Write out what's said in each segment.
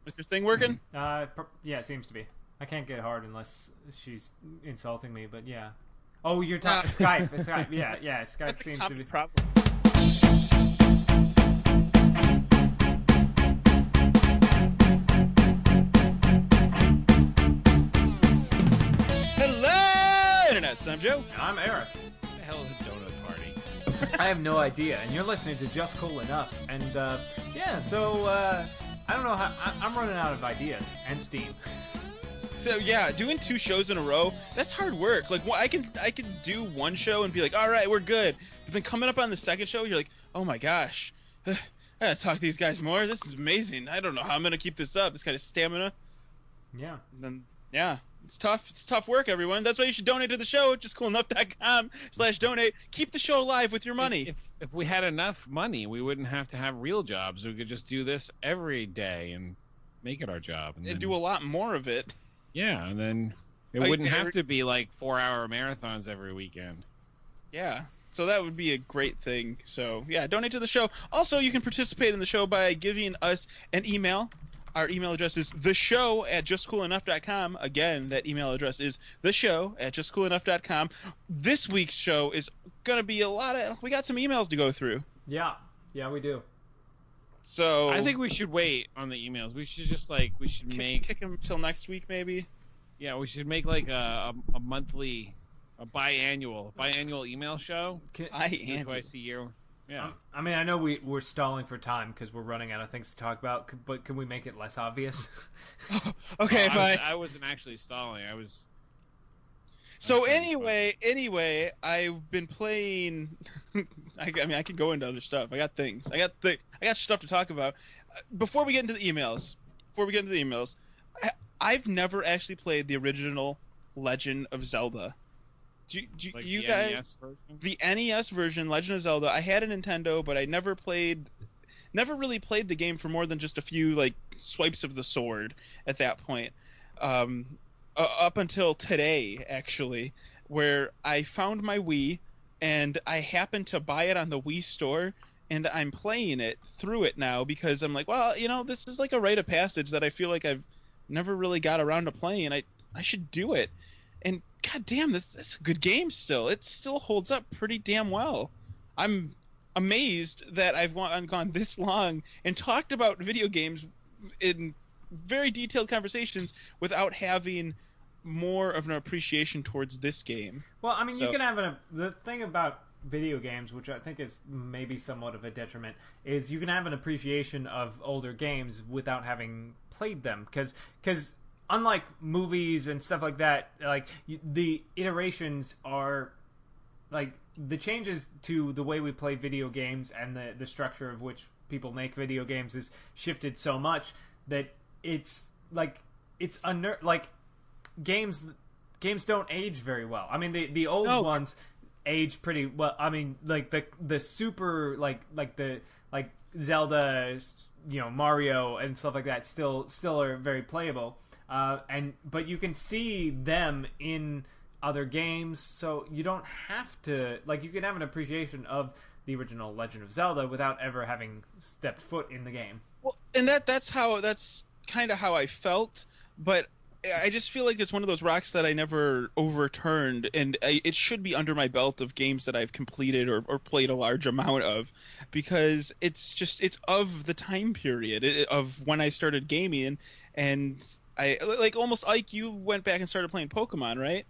Is your thing working? Yeah, it seems to be. I can't get hard unless she's insulting me, but yeah. Oh, you're Uh, talking Skype. Skype. Yeah, yeah. Skype that's a seems to common be. problem. Hello, Internet. I'm Joe. I'm Eric. What the hell is a donut party? I have no idea, and you're listening to Just Cool Enough, and yeah. So I don't know how I'm running out of ideas and steam. So yeah, doing 2 shows in a row, that's hard work. Like I can do one show and be like, all right, we're good. But then coming up on the second show, you're like, oh my gosh, I gotta talk to these guys more. This is amazing. I don't know how I'm gonna keep this up. This kind of stamina. Yeah. And then yeah, it's tough. It's tough work, everyone. That's why you should donate to the show. JustCoolEnough.com/donate. Keep the show alive with your money. If we had enough money, we wouldn't have to have real jobs. We could just do this every day and make it our job. And And do a lot more of it. Yeah, and then it wouldn't have to be like 4-hour marathons every weekend. Yeah. So that would be a great thing. So yeah, donate to the show. Also, you can participate in the show by giving us an email. Our email address is theshow@justcoolenough.com. Again, that email address is theshow@justcoolenough.com. This week's show is gonna be we got some emails to go through. Yeah. Yeah, we do. So I think we should wait on the emails. We should just kick them till next week, maybe. Yeah, we should make like a monthly, a biannual email show. Twice a year. Yeah. I mean, I know we're stalling for time because we're running out of things to talk about, but can we make it less obvious? Okay, fine. I wasn't actually stalling. So anyway, I've been playing. I mean, I can go into other stuff. I got things. I got stuff to talk about. Before we get into the emails, I've never actually played the original Legend of Zelda. Like You the guys, NES version? the NES version, Legend of Zelda. I had a Nintendo, but I never really played the game for more than just a few like swipes of the sword at that point. Up until today, actually, where I found my Wii, and I happened to buy it on the Wii store, and I'm playing it through it now because I'm like, well, this is like a rite of passage that I feel like I've never really got around to playing. I should do it. And god damn, this is a good game still. It still holds up pretty damn well. I'm amazed that I've gone this long and talked about video games in very detailed conversations without having more of an appreciation towards this game. Well, I mean, So- you can have the thing about video games, which I think is maybe somewhat of a detriment, is you can have an appreciation of older games without having played them, because unlike movies and stuff like that, like the iterations are like the changes to the way we play video games and the structure of which people make video games is shifted so much that it's like like games don't age very well. I mean, the old No. ones age pretty well. I mean, like the super like the like Zelda, Mario and stuff like that still are very playable. But you can see them in other games, so you don't have to you can have an appreciation of the original Legend of Zelda without ever having stepped foot in the game. Well, and that's kind of how I felt, but I just feel like it's one of those rocks that I never overturned, and it should be under my belt of games that I've completed or played a large amount of, because it's of the time period of when I started gaming, and I like almost like you went back and started playing Pokemon, right?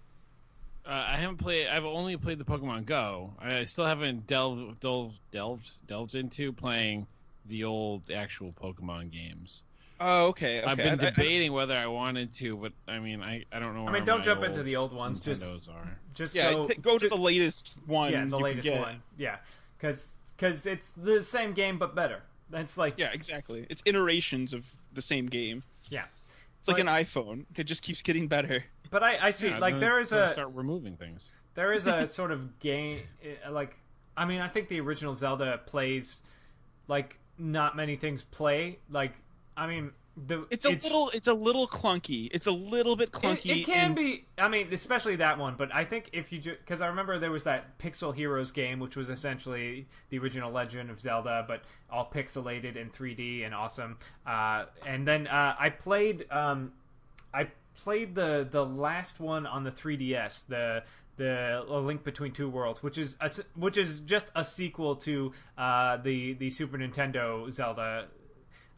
I haven't played. I've only played the Pokemon Go. I still haven't delved into playing the old actual Pokemon games. Oh, okay. I've been debating whether I wanted to, but I mean, I don't know. I mean, don't jump into the old ones. Nintendos are. Just go to the latest one. Yeah, the you can latest get. one. Yeah, because it's the same game but better. That's like Yeah, exactly. It's iterations of the same game. yeah. It's like an iPhone. It just keeps getting better. But I see Yeah, like then- there is then a start removing things. there is a sort of game like I mean I think the original Zelda plays like not many things play like I mean it's a little clunky. It's a little bit clunky. It can be. I mean, especially that one. But I think if you because I remember there was that Pixel Heroes game, which was essentially the original Legend of Zelda, but all pixelated in 3D and awesome. And then I played the last one on the 3DS, the A Link Between Two Worlds, which is just a sequel to the Super Nintendo Zelda.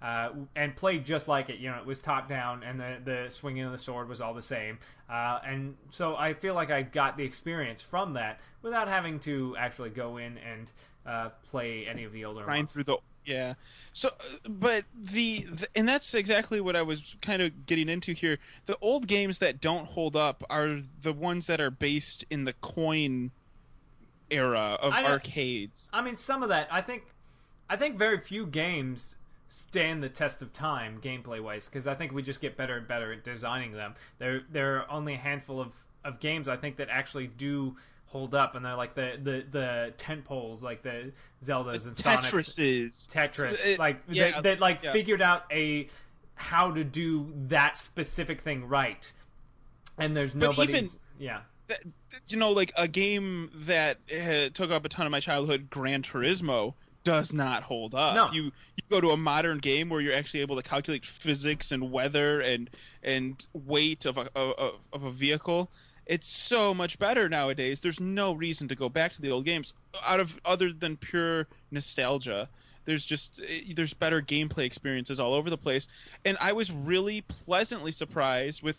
And played just like it. It was top down, and the swinging of the sword was all the same. And so I feel like I got the experience from that without having to actually go in and play any of the older ones. Yeah. So, but and that's exactly what I was kind of getting into here. The old games that don't hold up are the ones that are based in the coin era of arcades. I mean, some of that. I think very few games stand the test of time gameplay wise, because I think we just get better and better at designing them. There are only a handful of games I think that actually do hold up, and they're like the tent poles, like the Zeldas and Tetris, figured out how to do that specific thing right, and there's nobody. Like a game that took up a ton of my childhood, Gran Turismo, does not hold up. No. You go to a modern game where you're actually able to calculate physics and weather and weight of a vehicle. It's so much better nowadays. There's no reason to go back to the old games other than pure nostalgia. There's better gameplay experiences all over the place, and I was really pleasantly surprised with,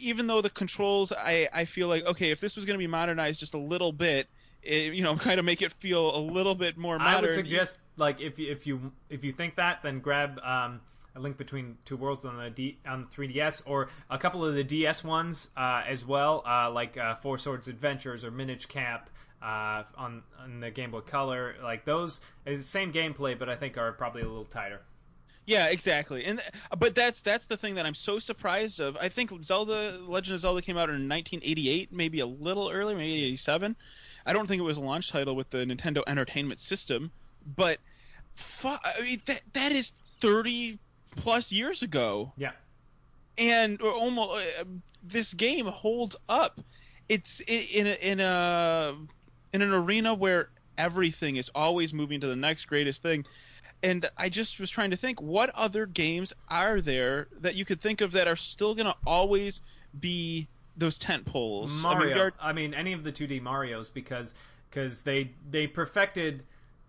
even though the controls, I feel like, okay, if this was going to be modernized just a little bit, kind of make it feel a little bit more modern. I would suggest, like, if you think that, then grab A Link Between Two Worlds on the 3DS, or a couple of the DS ones as well, like Four Swords Adventures or Minish Cap on the Game Boy Color. Like, those is the same gameplay, but I think are probably a little tighter. Yeah, exactly. But that's the thing that I'm so surprised of. I think Legend of Zelda came out in 1988, maybe a little earlier, maybe 87. I don't think it was a launch title with the Nintendo Entertainment System, but that is 30 plus years ago. Yeah. And almost this game holds up. It's in an arena where everything is always moving to the next greatest thing. And I just was trying to think, what other games are there that you could think of that are still going to always be those tent poles? Mario. I mean, any of the 2D Marios, because they perfected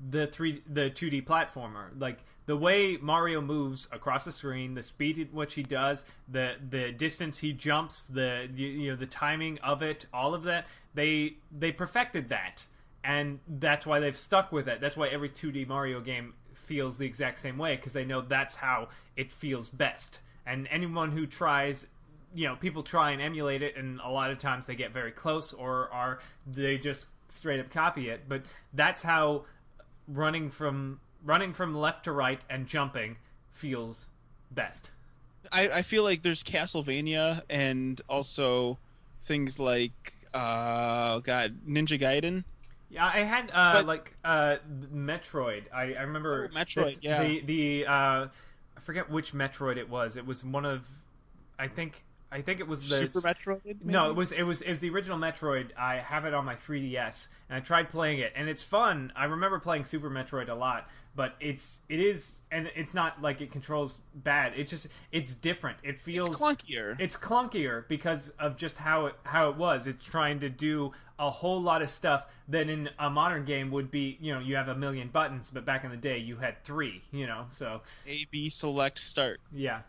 the 2D platformer. Like, the way Mario moves across the screen, the speed at which he does, the distance he jumps, the timing of it, all of that, they perfected that, and that's why they've stuck with it. That's why every 2D Mario game feels the exact same way, because they know that's how it feels best. And anyone who tries, people try and emulate it, and a lot of times they get very close, or they just straight up copy it. But that's how running from left to right and jumping feels best. I feel like there's Castlevania, and also things like Ninja Gaiden. Yeah, I had Metroid. I remember Metroid. Yeah. The I forget which Metroid it was. It was one of, I think it was the Super Metroid. Maybe? No, it was the original Metroid. I have it on my 3DS, and I tried playing it, and it's fun. I remember playing Super Metroid a lot, but it's not like it controls bad. It's different. It feels clunkier. It's clunkier because of just how it was. It's trying to do a whole lot of stuff that in a modern game would be, you have a million buttons, but back in the day you had 3. So A, B, select, start. Yeah.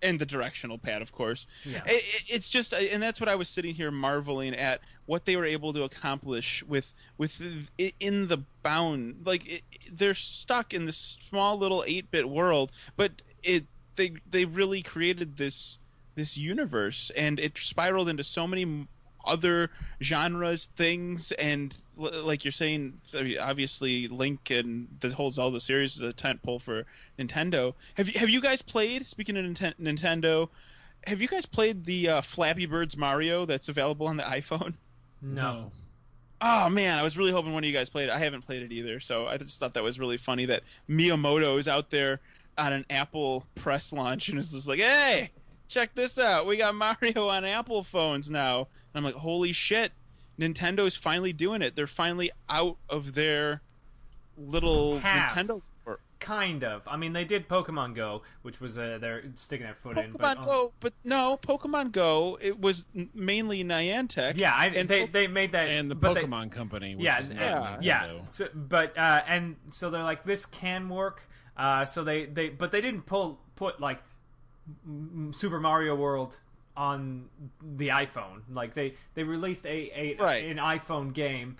And the directional pad, of course. Yeah. It's just, and that's what I was sitting here marveling at, what they were able to accomplish with in the bound. Like, they're stuck in this small little 8-bit world, but they really created this universe, and it spiraled into so many other genres, things, and like you're saying, obviously Link and the whole Zelda series is a tentpole for Nintendo. Have you guys played, speaking of Nintendo, have you guys played the Flappy Birds Mario that's available on the iPhone? No. Oh man, I was really hoping one of you guys played it. I haven't played it either, so I just thought that was really funny that Miyamoto is out there on an Apple press launch and is just like, "Hey, check this out. We got Mario on Apple phones now." And I'm like, "Holy shit. Nintendo's finally doing it. They're finally out of their little Nintendo." Kind of. I mean, they did Pokemon Go, which was they're sticking their foot in. Pokemon Go, but no, Pokemon Go. It was mainly Niantic. Yeah, they made that, and the Pokemon Company. Which is not Nintendo. So, and so they're like, this can work. So they didn't put like Super Mario World on the iPhone. Like they released an iPhone game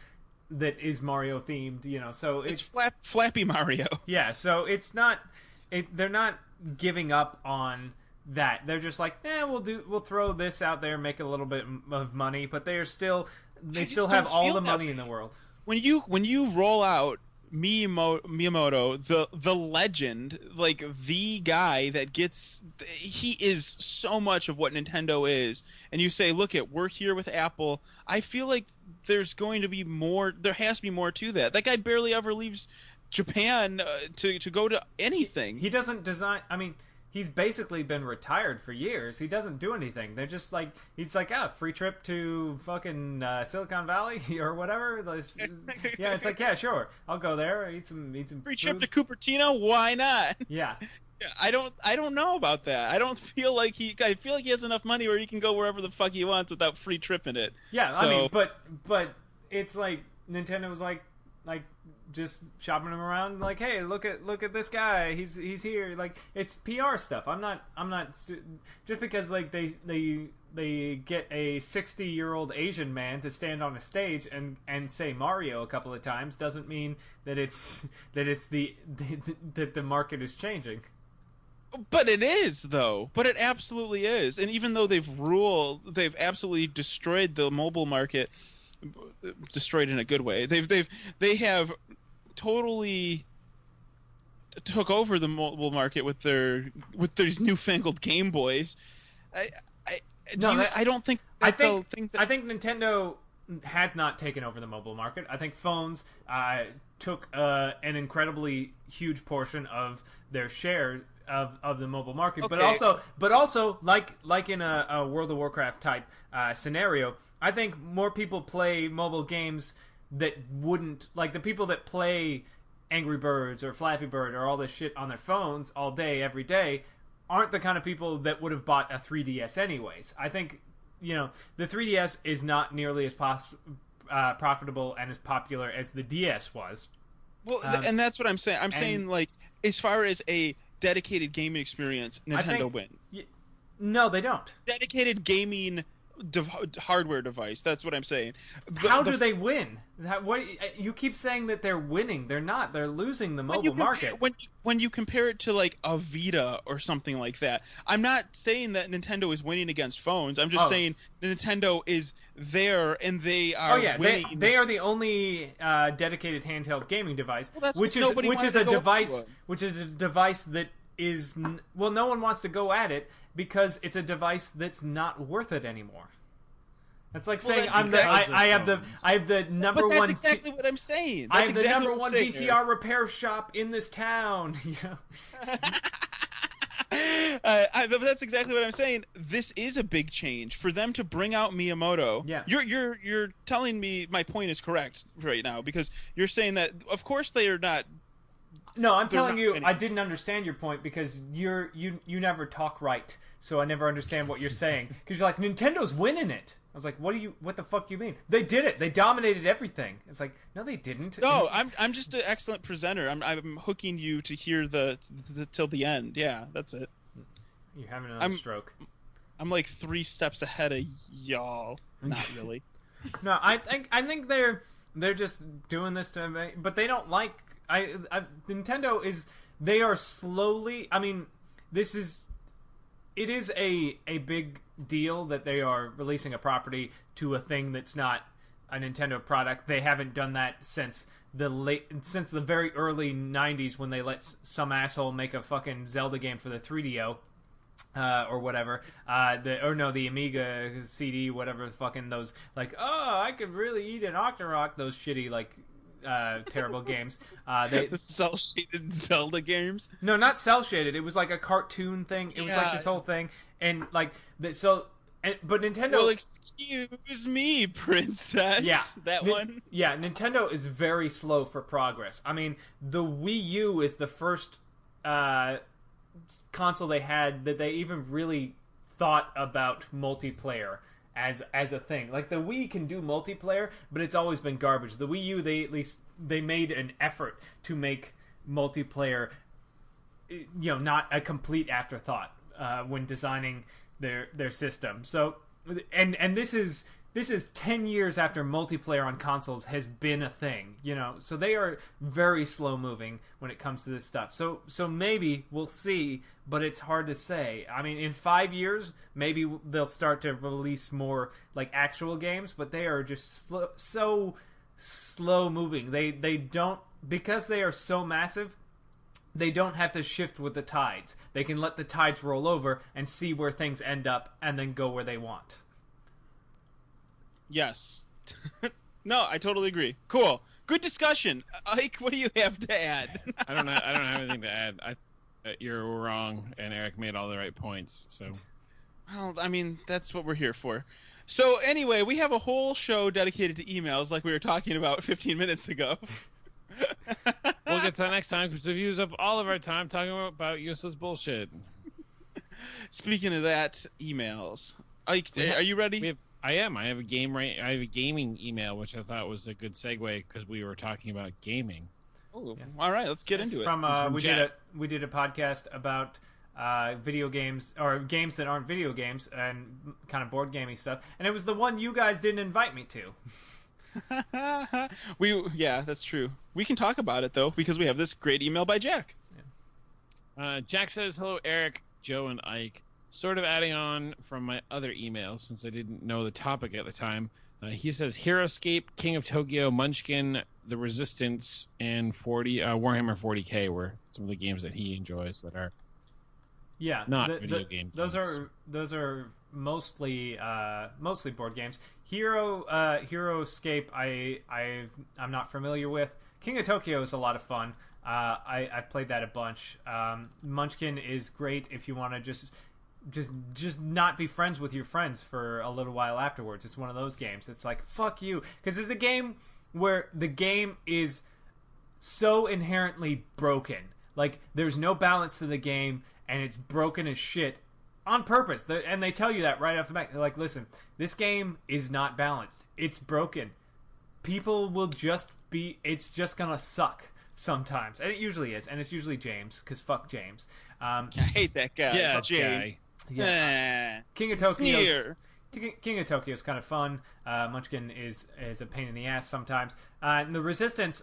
that is Mario themed, so it's Flappy Mario. Yeah, so it's not they're not giving up on that. They're just like, we'll throw this out there, make a little bit of money, but they still have all the money in the world. When you roll out Miyamoto, the legend, like the guy that he is so much of what Nintendo is, and you say, look, we're here with Apple. I feel like there's going to be more. There has to be more to that. That guy barely ever leaves Japan to go to anything. He doesn't design. I mean, he's basically been retired for years. He doesn't do anything. They're just like, he's like, free trip to fucking Silicon Valley or whatever. Yeah, it's like, yeah, sure, I'll go there, eat some free food. Trip to Cupertino. Why not? Yeah. Yeah, I don't know about that. I feel like he has enough money where he can go wherever the fuck he wants without free tripping it. Yeah, so, I mean, but it's like Nintendo was like just shopping him around, like, hey, look at this guy, he's here. Like, it's PR stuff. I'm not just because like they get a 60-year-old Asian man to stand on a stage and say Mario a couple of times doesn't mean that that the market is changing. But it is, though. But it absolutely is. And even though they've absolutely destroyed the mobile market, destroyed in a good way. They have totally took over the mobile market with these newfangled Game Boys. I don't think that's a thing. I think Nintendo has not taken over the mobile market. I think phones took an incredibly huge portion of their share of the mobile market, okay. but also like in a World of Warcraft type scenario, I think more people play mobile games that wouldn't, like, the people that play Angry Birds or Flappy Bird or all this shit on their phones all day every day aren't the kind of people that would have bought a 3DS anyways. I think the 3DS is not nearly as profitable and as popular as the DS was. Well, and that's what I'm saying. I'm saying, like, as far as a dedicated gaming experience, Nintendo wins. No, they don't. Dedicated gaming hardware device. That's what I'm saying. How do they win? What you keep saying that they're winning? They're not. They're losing the mobile market. When you compare it to like a Vita or something like that, I'm not saying that Nintendo is winning against phones. I'm just saying Nintendo is there and they are. Winning. They are the only dedicated handheld gaming device, which is a device that is no one wants to go at it because it's a device that's not worth it anymore. That's like saying I have the number but that's one. Exactly what I'm saying. I have the number one VCR repair shop in this town. That's exactly what I'm saying. This is a big change for them to bring out Miyamoto. Yeah. You're telling me my point is correct right now because you're saying that of course they are not. No, I'm telling you, I didn't understand your point because you never talk right, so I never understand what you're saying. Because you're like, Nintendo's winning it. I was like, what the fuck do you mean? They did it. They dominated everything. It's like, no, they didn't. No, I'm just an excellent presenter. I'm hooking you to hear the till the end. Yeah, that's it. You're having another stroke. I'm like 3 steps ahead of y'all. Not really. No, I think they're just doing this to me, but they don't like. Nintendo is. They are slowly. I mean, it is a big deal that they are releasing a property to a thing that's not a Nintendo product. They haven't done that since the very early 90s when they let some asshole make a fucking Zelda game for the 3DO. Or whatever, the Amiga CD, whatever, fucking those, like, I could really eat an Octorok, those shitty, like, terrible games. They The cel-shaded Zelda games. No, not cell shaded. It was like a cartoon thing. It was like this whole thing, and like but Nintendo. Well, excuse me, princess. Yeah, that one. Yeah, Nintendo is very slow for progress. I mean, the Wii U is the first console they had that they even really thought about multiplayer as a thing. Like the Wii can do multiplayer, but it's always been garbage. The Wii U, they made an effort to make multiplayer, not a complete afterthought when designing their system. So, and this is 10 years after multiplayer on consoles has been a thing, so they are very slow moving when it comes to this stuff. So maybe we'll see, but it's hard to say. I mean, in 5 years, maybe they'll start to release more like actual games, but they are just so slow moving. They don't, because they are so massive, they don't have to shift with the tides. They can let the tides roll over and see where things end up and then go where they want. Yes. No, I totally agree. Cool. Good discussion. Ike, what do you have to add? I don't have anything to add. You're wrong, and Eric made all the right points. So, well, I mean, that's what we're here for. So anyway, we have a whole show dedicated to emails, like we were talking about 15 minutes ago. We'll get to that next time because we've used up all of our time talking about useless bullshit. Speaking of that, emails. Ike, are you ready? I am. I have a gaming email, which I thought was a good segue because we were talking about gaming. Oh, all right. Let's get into it. From we did a podcast about video games or games that aren't video games and kind of board gaming stuff, and it was the one you guys didn't invite me to. Yeah, that's true. We can talk about it though because we have this great email by Jack. Jack says, "Hello, Eric, Joe, and Ike. Sort of adding on from my other email since I didn't know the topic at the time. He says Heroescape, King of Tokyo, Munchkin, The Resistance, and Warhammer 40K were some of the games that he enjoys that are not video games. Those are mostly board games. Heroescape I'm not familiar with. King of Tokyo is a lot of fun. I've played that a bunch. Munchkin is great if you want to just not be friends with your friends for a little while afterwards. It's one of those games. It's like, fuck you. Because it's a game where the game is so inherently broken. Like, there's no balance to the game, and it's broken as shit on purpose. And they tell you that right off the bat. They're like, listen, this game is not balanced. It's broken. People will it's just gonna suck sometimes. And it usually is. And it's usually James, because fuck James. I hate that guy. Yeah, James. guy. Yeah. King of Tokyo is kind of fun. Munchkin is a pain in the ass sometimes. And the Resistance,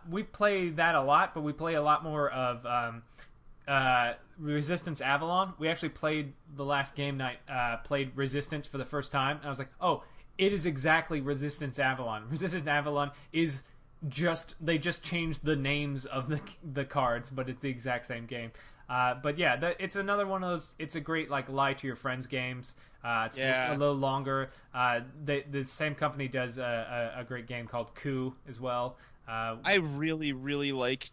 we play that a lot, but we play a lot more of Resistance Avalon. We actually played the last game night, played Resistance for the first time, and I was like, oh, it is exactly Resistance Avalon. Resistance Avalon is they just changed the names of the cards, but it's the exact same game. But yeah, it's another one of those. It's a great lie to your friends games. It's a little longer. The same company does a great game called Coup as well. I really, really like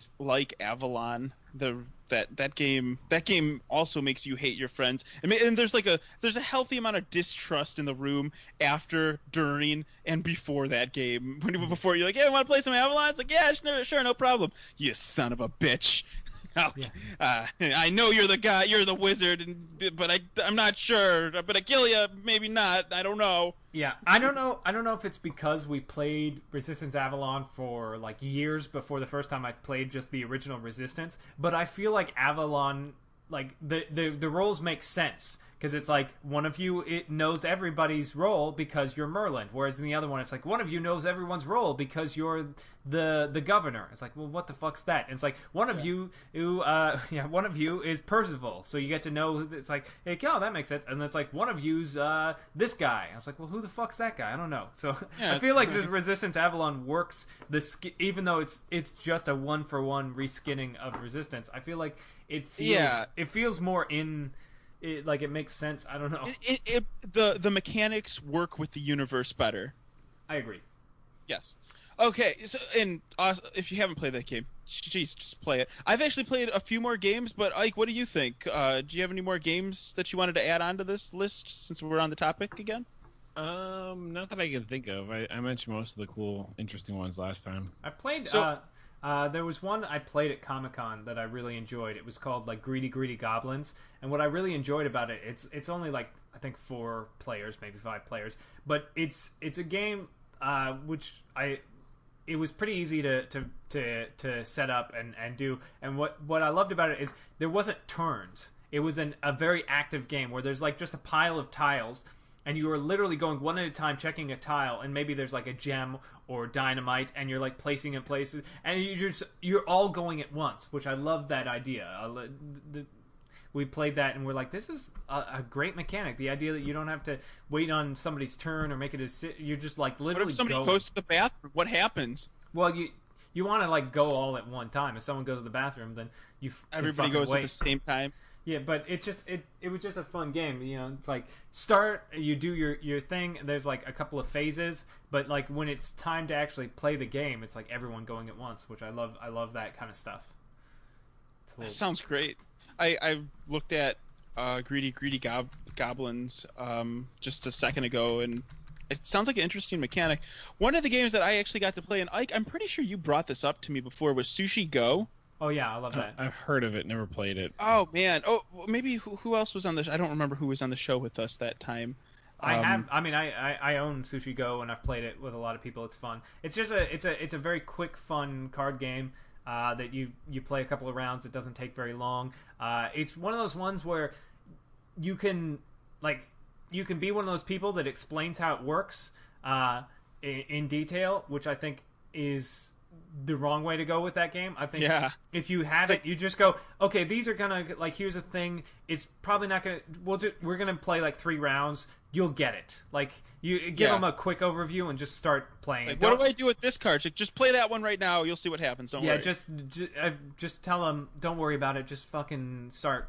Avalon. That game also makes you hate your friends. And there's a healthy amount of distrust in the room after, during, and before that game. Before you're like, yeah, want to play some Avalon? It's like, yeah, sure, no problem. You son of a bitch. I know you're the guy, you're the wizard, but I'm not sure. But I kill you, maybe not. I don't know. Yeah, I don't know if it's because we played Resistance Avalon for years before the first time I played just the original Resistance. But I feel like Avalon, the roles make sense. Because it's like one of you knows everybody's role because you're Merlin, whereas in the other one it's like one of you knows everyone's role because you're the governor. It's like, well, what the fuck's that? And it's like one of you is Percival, so you get to know. It's like, hey, oh, that makes sense. And it's like one of you's this guy. I was like, well, who the fuck's that guy? I don't know. So I feel like this Resistance Avalon works. Even though it's just a 1-for-1 reskinning of Resistance, I feel like it feels more in. It makes sense. I don't know. The mechanics work with the universe better. I agree. Yes. Okay, so if you haven't played that game, jeez, just play it. I've actually played a few more games, but Ike, what do you think? Do you have any more games that you wanted to add on to this list since we're on the topic again? Not that I can think of. I mentioned most of the cool, interesting ones last time. I played. So- There was one I played at Comic-Con that I really enjoyed. It was called like Greedy Greedy Goblins, and what I really enjoyed about it, it's only like I think 4 players, maybe 5 players, but it's a game which it was pretty easy to set up and do. And what I loved about it is there wasn't turns. It was a very active game where there's like just a pile of tiles, and you are literally going one at a time, checking a tile, and maybe there's like a gem or dynamite, and you're like placing in places, and you're all going at once, which I love that idea. We played that, and we're like, this is a great mechanic. The idea that you don't have to wait on somebody's turn or make it you're just like literally. What if somebody going. goes to the bathroom? What happens? Well, you want to like go all at one time. If someone goes to the bathroom, then Everybody goes at the same time. Yeah, but it was just a fun game. You know, it's like start, you do your thing. There's like a couple of phases, but like when it's time to actually play the game, it's like everyone going at once, which I love. I love that kind of stuff. That sounds great. I looked at Greedy Goblins just a second ago, and it sounds like an interesting mechanic. One of the games that I actually got to play, and Ike, I'm pretty sure you brought this up to me before, was Sushi Go. Oh yeah, I love that. I've heard of it, never played it. Oh man. Oh, maybe who else was on the? I don't remember who was on the show with us that time. I own Sushi Go, and I've played it with a lot of people. It's fun. It's just it's a very quick, fun card game that you play a couple of rounds. It doesn't take very long. It's one of those ones where you can be one of those people that explains how it works in detail, which I think is the wrong way to go with that game. I think if you have it, you just go, okay, these are gonna, like, here's a thing. It's probably not gonna. We're gonna play like 3 rounds. You'll get it. Like, you give them a quick overview and just start playing. Like, what do I do with this card? Just play that one right now. You'll see what happens. Don't worry. Just tell them. Don't worry about it. Just fucking start.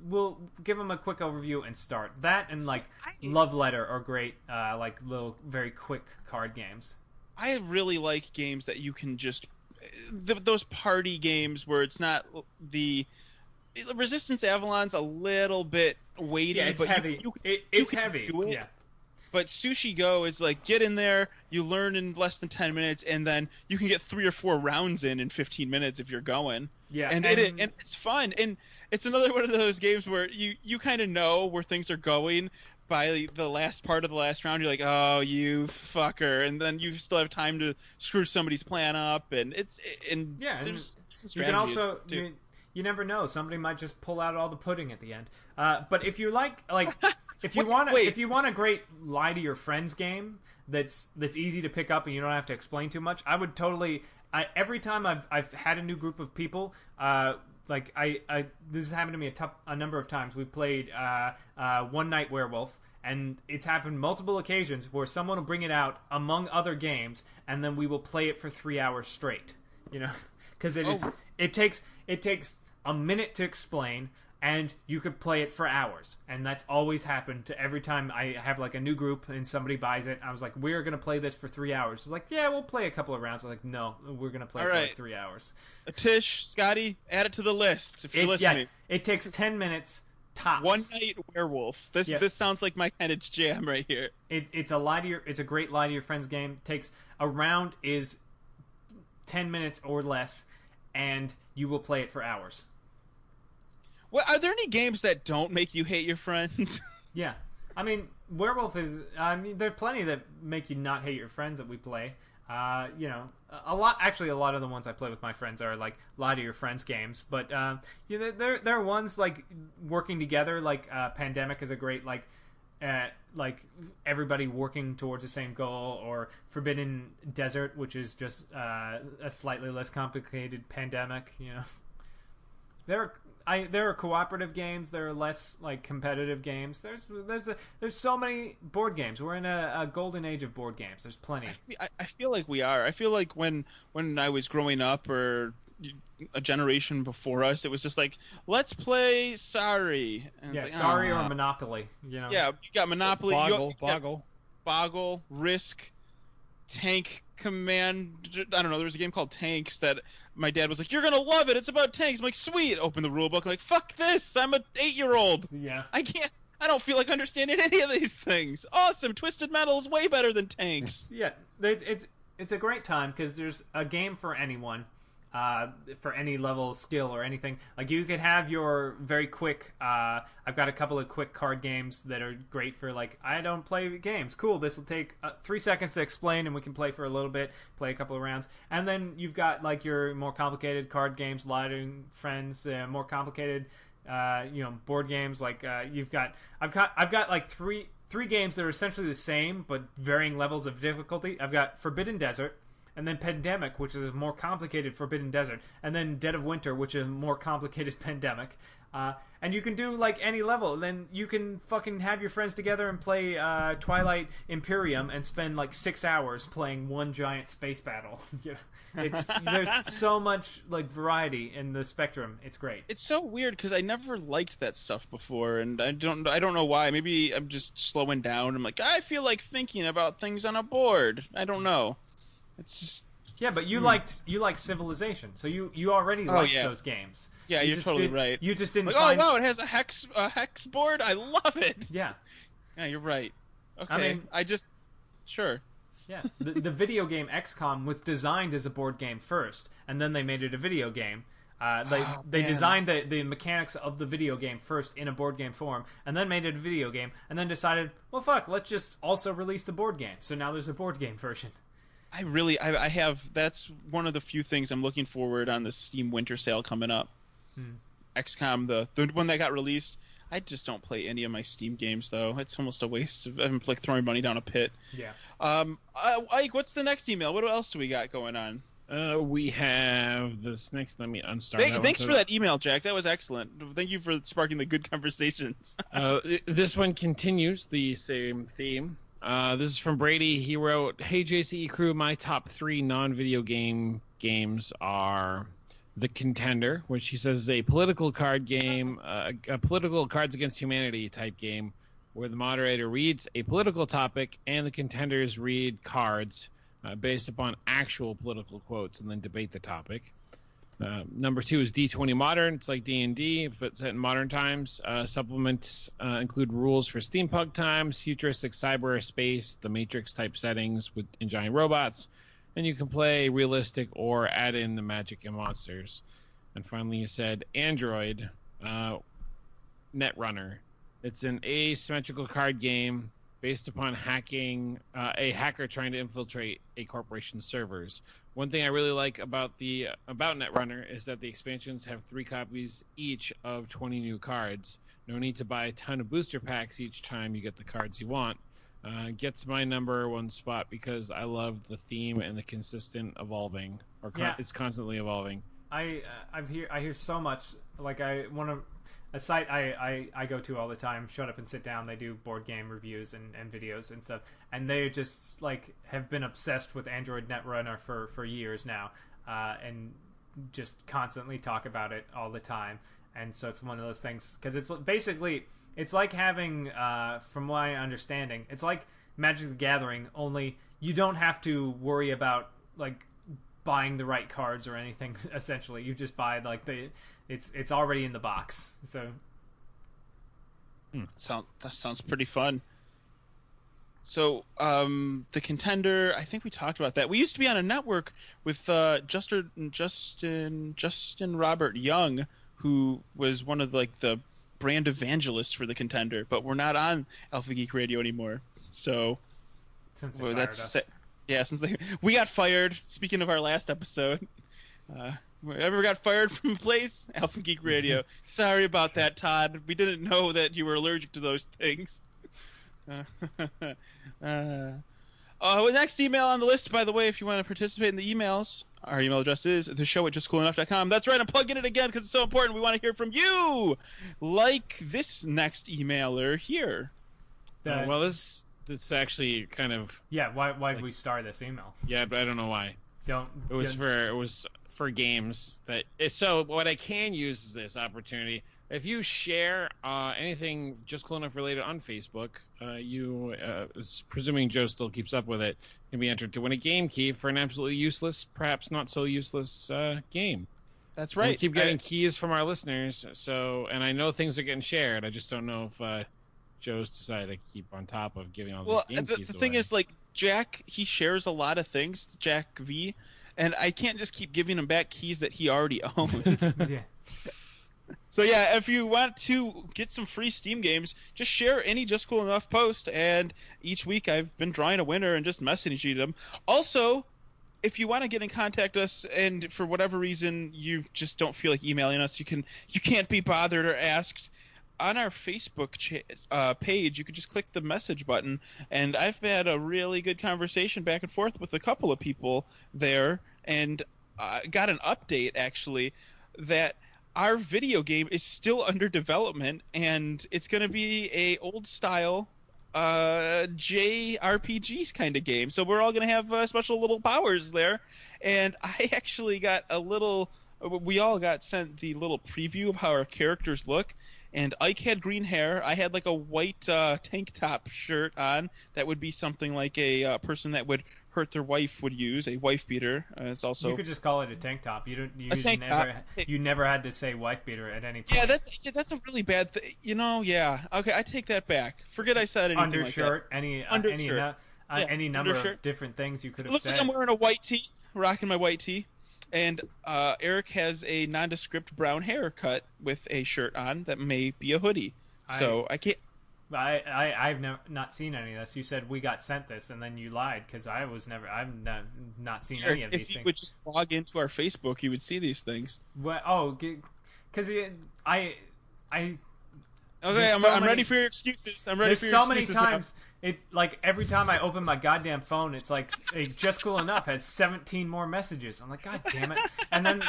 We'll give them a quick overview and start. That and like Love Letter are great. Like little very quick card games. I really like games that you can just those party games where it's not the Resistance Avalon's a little bit weighty. Yeah, it's but heavy. It's heavy. Yeah. But Sushi Go is like, get in there, you learn in less than 10 minutes, and then you can get 3 or 4 rounds in 15 minutes if you're going. Yeah, and it's fun. And it's another one of those games where you kind of know where things are going by the last part of the last round. You're like, oh, you fucker, and then you still have time to screw somebody's plan up, and there's you can also you never know, somebody might just pull out all the pudding at the end. But if you like if you want a great lie to your friends game that's easy to pick up and you don't have to explain too much, I would totally. Every time I've had a new group of people. This has happened to me a number of times. We've played One Night Werewolf, and it's happened multiple occasions where someone will bring it out among other games, and then we will play it for 3 hours straight. You know, because it takes a minute to explain, and you could play it for hours. And that's always happened to every time I have like a new group and somebody buys it. I was like, we're going to play this for 3 hours. It's like, yeah, we'll play a couple of rounds. I was like, no, we're going to play for like 3 hours. Tish, Scotty, add it to the list if you're listening. Yeah, it takes 10 minutes tops. One Night Werewolf. This sounds like my kind of jam right here. It's a great lie to your friends game. A round is 10 minutes or less, and you will play it for hours. Well, are there any games that don't make you hate your friends? Yeah. I mean, Werewolf is... there's plenty that make you not hate your friends that we play. A lot of the ones I play with my friends are, like, lie to your friends games. But, there are ones, like, working together, like, Pandemic is a great, like, everybody working towards the same goal, or Forbidden Desert, which is just a slightly less complicated Pandemic, you know. There are cooperative games. There are less like competitive games. There's so many board games. We're in a golden age of board games. There's plenty. I feel like we are. I feel like when I was growing up, or a generation before us, it was just like, let's play Sorry. And like, Sorry or Monopoly. You know. Yeah, you got Monopoly. Boggle, Risk, Tank I don't know, there was a game called Tanks that my dad was like, "You're gonna love it. It's about tanks." I'm like, "Sweet." Open the rule book. I'm like, "Fuck this. I'm an 8-year-old. Yeah. I don't feel like understanding any of these things. Awesome. Twisted Metal is way better than Tanks." Yeah, it's a great time because there's a game for anyone, for any level of skill or anything. Like you could have your very quick. I've got a couple of quick card games that are great for like I don't play games. Cool, this will take 3 seconds to explain, and we can play for a little bit, play a couple of rounds, and then you've got like your more complicated card games, Lighting Friends, more complicated. Board games like I've got like three games that are essentially the same but varying levels of difficulty. I've got Forbidden Desert, and then Pandemic, which is a more complicated Forbidden Desert, and then Dead of Winter, which is a more complicated Pandemic. And you can do like any level. Then you can fucking have your friends together and play Twilight Imperium and spend like 6 hours playing one giant space battle. There's so much like variety in the spectrum. It's great. It's so weird because I never liked that stuff before, and I don't know why. Maybe I'm just slowing down. I'm like, I feel like thinking about things on a board. I don't know. It's just yeah, but you liked Civilization, so you already liked those games. Yeah, you're totally right. You just didn't. Like, find... Oh wow, it has a hex board. I love it. Yeah. Yeah, you're right. Okay, I mean, sure. Yeah, the video game XCOM was designed as a board game first, and then they made it a video game. They designed the mechanics of the video game first in a board game form, and then made it a video game, and then decided, well, fuck, let's just also release the board game. So now there's a board game version. I have. That's one of the few things I'm looking forward on the Steam Winter Sale coming up. XCOM, the one that got released. I just don't play any of my Steam games though. It's almost a waste. I'm like throwing money down a pit. Yeah. Ike, what's the next email? What else do we got going on? We have this next. Let me unstart. Thanks for that email, Jack. That was excellent. Thank you for sparking the good conversations. This one continues the same theme. This is from Brady. He wrote, "Hey JCE crew, my top 3 non-video games are The Contender, which he says is a political card game, a political Cards Against Humanity type game, where the moderator reads a political topic and the contenders read cards based upon actual political quotes and then debate the topic. Number 2 is D20 Modern. It's like D&D, but set in modern times. Supplements include rules for steampunk times, futuristic cyberspace, the Matrix type settings in giant robots, and you can play realistic or add in the magic and monsters." And finally he said Android Netrunner. It's an asymmetrical card game based upon hacking a hacker trying to infiltrate a corporation's servers. One thing I really like about Netrunner is that the expansions have 3 copies each of 20 new cards. No need to buy a ton of booster packs each time you get the cards you want. Gets my number 1 spot because I love the theme and the consistent evolving, it's constantly evolving. I hear so much. Like a site I go to all the time, Shut Up and Sit Down. They do board game reviews and videos and stuff, and they just like have been obsessed with Android Netrunner for years now, and just constantly talk about it all the time. And so it's one of those things because it's basically. It's like having, from my understanding, it's like Magic the Gathering, only you don't have to worry about, like, buying the right cards or anything, essentially. You just buy, like, it's already in the box, so... That sounds pretty fun. So, The Contender, I think we talked about that. We used to be on a network with Justin Robert Young, who was one of, like, the brand evangelists for The Contender, but we're not on Alpha Geek Radio anymore. So since they fired us. We got fired. Speaking of our last episode, ever got fired from a place? Alpha Geek Radio. Sorry about that, Todd. We didn't know that you were allergic to those things. Next email on the list, by the way, if you want to participate in the emails, our email address is theshow@justcoolenough.com. That's right, I'm plugging it again because it's so important. We want to hear from you, like this next emailer here. Well, this actually kind of... Yeah, why did we start this email? Yeah, but I don't know why. It was for games. So what I can use is this opportunity. if you share anything Just Cool Enough related on Facebook, you, presuming Joe still keeps up with it, can be entered to win a game key for an absolutely useless, perhaps not so useless game. That's right. We keep getting keys from our listeners, and I know things are getting shared. I just don't know if Joe's decided to keep on top of giving all these game keys the thing away. is, like, Jack, he shares a lot of things, Jack V, and I can't just keep giving him back keys that he already owns. Yeah. So yeah, if you want to get some free Steam games, just share any Just Cool Enough post, and each week I've been drawing a winner and just messaging them. Also, if you want to get in contact us, and for whatever reason you just don't feel like emailing us, you can't be bothered or asked, on our Facebook page, you can just click the message button, and I've had a really good conversation back and forth with a couple of people there, and got an update actually that our video game is still under development, and it's going to be a old style JRPGs kind of game. So we're all going to have special little powers there, and I actually got we all got sent the little preview of how our characters look. And Ike had green hair. I had like a white tank top shirt on. That would be something like a person that would hurt their wife would use, a wife beater. It's also You could just call it a tank top. Top. You never had to say wife beater at any point. Yeah, that's a really bad thing. Yeah. Okay, I take that back. Forget I said anything Undershirt, like that. any number of different things you could It have looks said. like I'm wearing a white tee, rocking my white tee. And Eric has a nondescript brown haircut with a shirt on that may be a hoodie. So I can't. I've not seen any of this. You said we got sent this, and then you lied because I've not seen any of these If you things. would just log into our Facebook, you would see these things. Well, because I. Okay, I'm ready for your excuses. I'm ready for your There's so many excuses now. times. It like every time I open my goddamn phone, it's like Just Cool Enough has 17 more messages. I'm like, God damn it! And then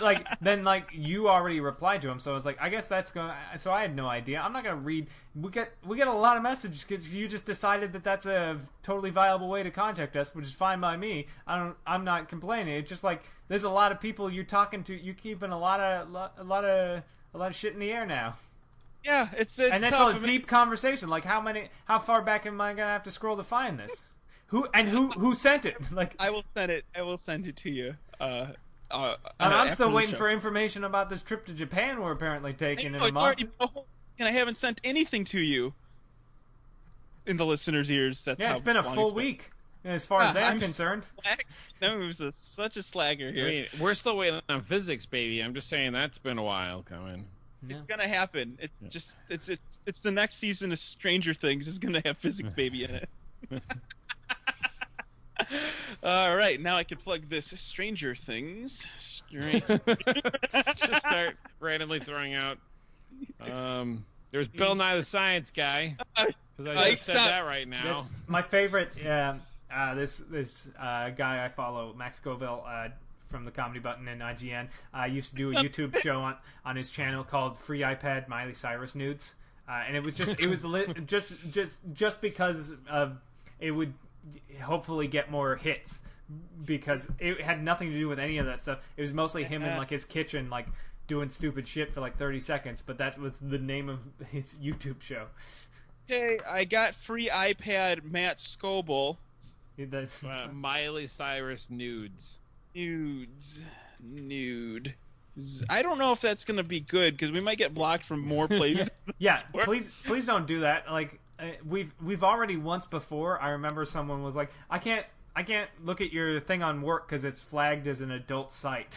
you already replied to him, so I was like, I guess that's going. So I had no idea. I'm not gonna read. We get a lot of messages because you just decided that that's a totally viable way to contact us, which is fine by me. I'm not complaining. It's just like there's a lot of people you're talking to. You're keeping a lot of shit in the air now. Yeah, it's and that's tough. a deep conversation. Like how far back am I gonna have to scroll to find this? Who sent it? Like I will send it. I will send it to you. and I'm still waiting for information about this trip to Japan we're apparently taking in a month. And I haven't sent anything to you in the listeners' ears. That's it's been a full week as far as they're concerned. No, it was such a slagger here. I mean, we're still waiting on physics, baby. I'm just saying that's been a while coming. It's gonna happen. It's the next season of Stranger Things is gonna have Physics Baby in it. All right, now I can plug this Stranger Things. Just start randomly throwing out. There's Bill Nye the Science Guy because I just said that right now. My favorite. This guy I follow, Max Scoville. From the Comedy Button and IGN, used to do a YouTube show on his channel called Free iPad Miley Cyrus Nudes, and it was just because of it would hopefully get more hits because it had nothing to do with any of that stuff. It was mostly him in like his kitchen like doing stupid shit for like 30 seconds, but that was the name of his YouTube show. Okay, I got free iPad Matt Scoble. That's Miley Cyrus Nudes. Nude. I don't know if that's gonna be good because we might get blocked from more places. Yeah, please don't do that. Like we've already once before. I remember someone was like, I can't look at your thing on work because it's flagged as an adult site.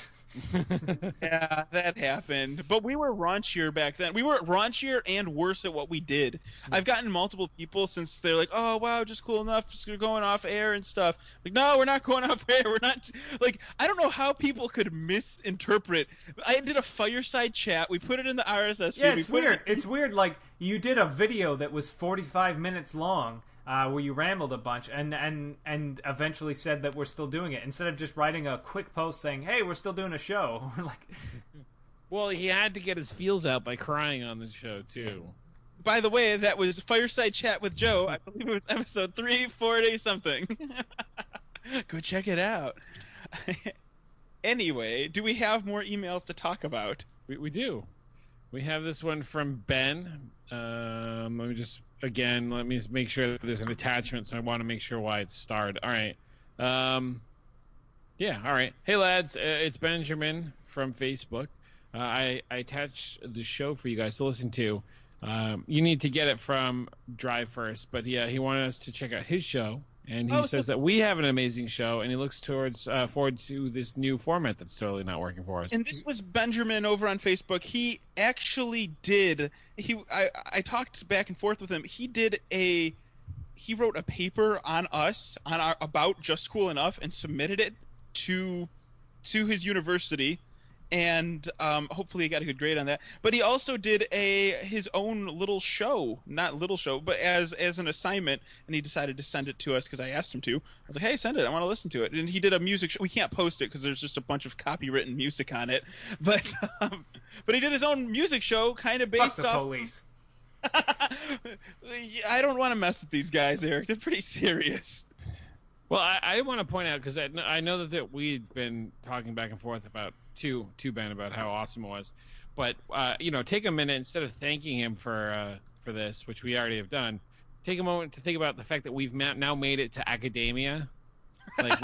Yeah, that happened. But we were raunchier back then. We were raunchier and worse at what we did. I've gotten multiple people since they're like, "Oh wow, Just Cool Enough, just going off air and stuff." Like, no, we're not going off air. We're not. Like, I don't know how people could misinterpret. I did a fireside chat. We put it in the RSS feed. Yeah, it's weird. It's weird. Like you did a video that was 45 minutes long. Where you rambled a bunch and eventually said that we're still doing it instead of just writing a quick post saying, "Hey, we're still doing a show." Like, well, he had to get his feels out by crying on the show too. By the way, that was Fireside Chat with Joe. I believe it was episode 340 something. Go check it out. Anyway, do we have more emails to talk about? We do. We have this one from Ben. Let me make sure that there's an attachment, so I want to make sure why it's starred. All right. Yeah, all right. Hey, lads, it's Benjamin from Facebook. I attached the show for you guys to listen to. You need to get it from Drive First, but yeah, he wanted us to check out his show, and he says that we have an amazing show, and he looks forward to this new format that's totally not working for us. And this was Benjamin over on Facebook. He actually did. I talked back and forth with him. He wrote a paper on us about Just Cool Enough and submitted it to his university, and hopefully he got a good grade on that. But he also did his own little show, not little show, but as an assignment, and he decided to send it to us because I asked him to. I was like, hey, send it. I want to listen to it. And he did a music show. We can't post it because there's just a bunch of copywritten music on it. But he did his own music show, kind of based Fuck the off. police. I don't want to mess with these guys, Eric. They're pretty serious. Well, I want to point out, because I know that we've been talking back and forth about to Ben about how awesome it was, but take a minute, instead of thanking him for this, which we already have done, take a moment to think about the fact that we've now made it to academia. Like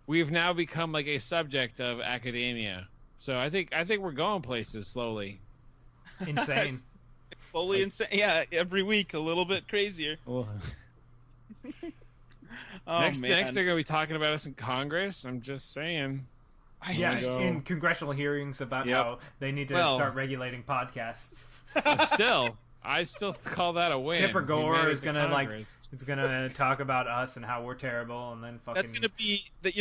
we've now become like a subject of academia. So I think we're going places slowly. Insane. Slowly insane. Yeah, every week a little bit crazier. Well, next they're going to be talking about us in Congress. I'm just saying. Yeah, in congressional hearings about how they need to start regulating podcasts. I still call that a win. Tipper Gore is gonna it's gonna talk about us and how we're terrible, and then fucking. That's gonna be that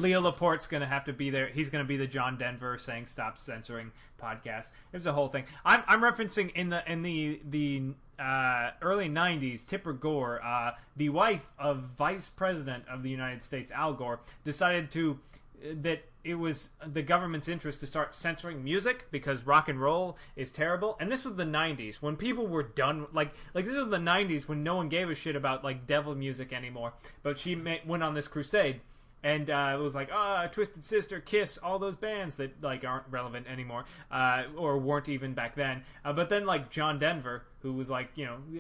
Leo Laporte's gonna have to be there. He's gonna be the John Denver saying stop censoring podcasts. It was a whole thing. I'm referencing in the early '90s. Tipper Gore, the wife of Vice President of the United States Al Gore, decided that it was the government's interest to start censoring music because rock and roll is terrible. And this was the 90s when people were done. Like this was the 90s when no one gave a shit about like devil music anymore. But she went on this crusade, and it was like Twisted Sister, Kiss, all those bands that like aren't relevant anymore, or weren't even back then. But then like John Denver, who was like,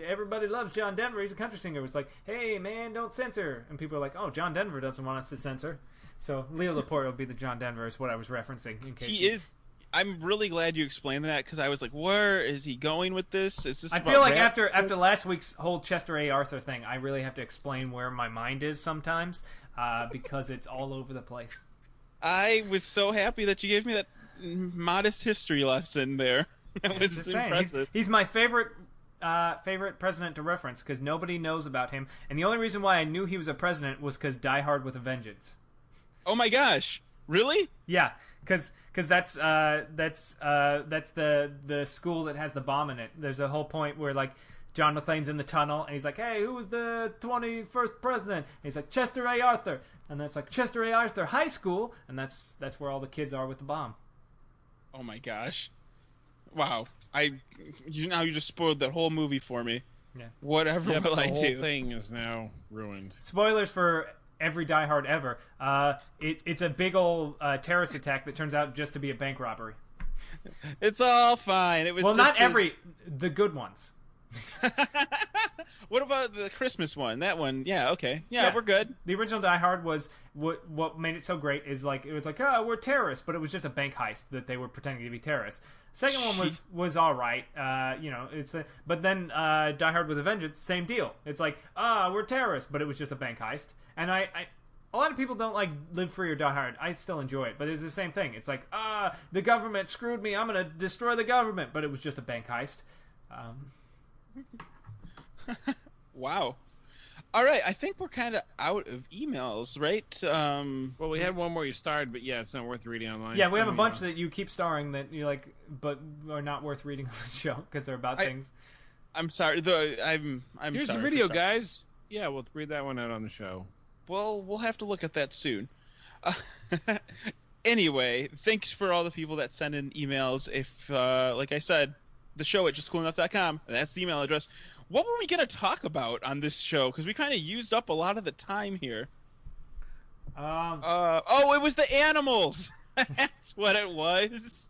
everybody loves John Denver. He's a country singer. Was like, hey man, don't censor. And people are like, oh, John Denver doesn't want us to censor. So Leo Laporte will be the John Denver is what I was referencing. In case he is. I'm really glad you explained that because I was like, where is he going with this? Is this? I feel like after last week's whole Chester A. Arthur thing, I really have to explain where my mind is sometimes because it's all over the place. I was so happy that you gave me that modest history lesson there. That was impressive. He's my favorite president to reference because nobody knows about him, and the only reason why I knew he was a president was because Die Hard with a Vengeance. Oh my gosh! Really? Yeah, because that's the school that has the bomb in it. There's a whole point where like John McClane's in the tunnel and he's like, "Hey, who was the 21st president?" And he's like, "Chester A. Arthur," and that's like Chester A. Arthur High School, and that's where all the kids are with the bomb. Oh my gosh! Wow! You just spoiled that whole movie for me. Yeah. Whatever will I do? The whole thing is now ruined. Spoilers for every Die Hard ever. It's a big old terrorist attack that turns out just to be a bank robbery. It's all fine. It was the good ones. What about the Christmas one? That one, yeah, okay, yeah, we're good. The original Die Hard was what made it so great is like it was like we're terrorists, but it was just a bank heist that they were pretending to be terrorists. Second one was all right, but then Die Hard with a Vengeance, same deal. It's like we're terrorists, but it was just a bank heist, and a lot of people don't like Live Free or Die Hard. I still enjoy it, but it's the same thing. It's like the government screwed me. I'm gonna destroy the government, but it was just a bank heist. Wow. All right, I think we're kind of out of emails, right? Well, we had one more you starred, but yeah, it's not worth reading online. Yeah, we have a bunch that you keep starring that you like, but are not worth reading on the show because they're about things. I'm sorry, though. I'm Here's sorry the video, guys. Yeah, we'll read that one out on the show. Well, we'll have to look at that soon. Anyway, thanks for all the people that send in emails. If, like I said, the show at justcoolenough.com, that's the email address. What were we going to talk about on this show? Because we kind of used up a lot of the time here. It was the animals. That's what it was.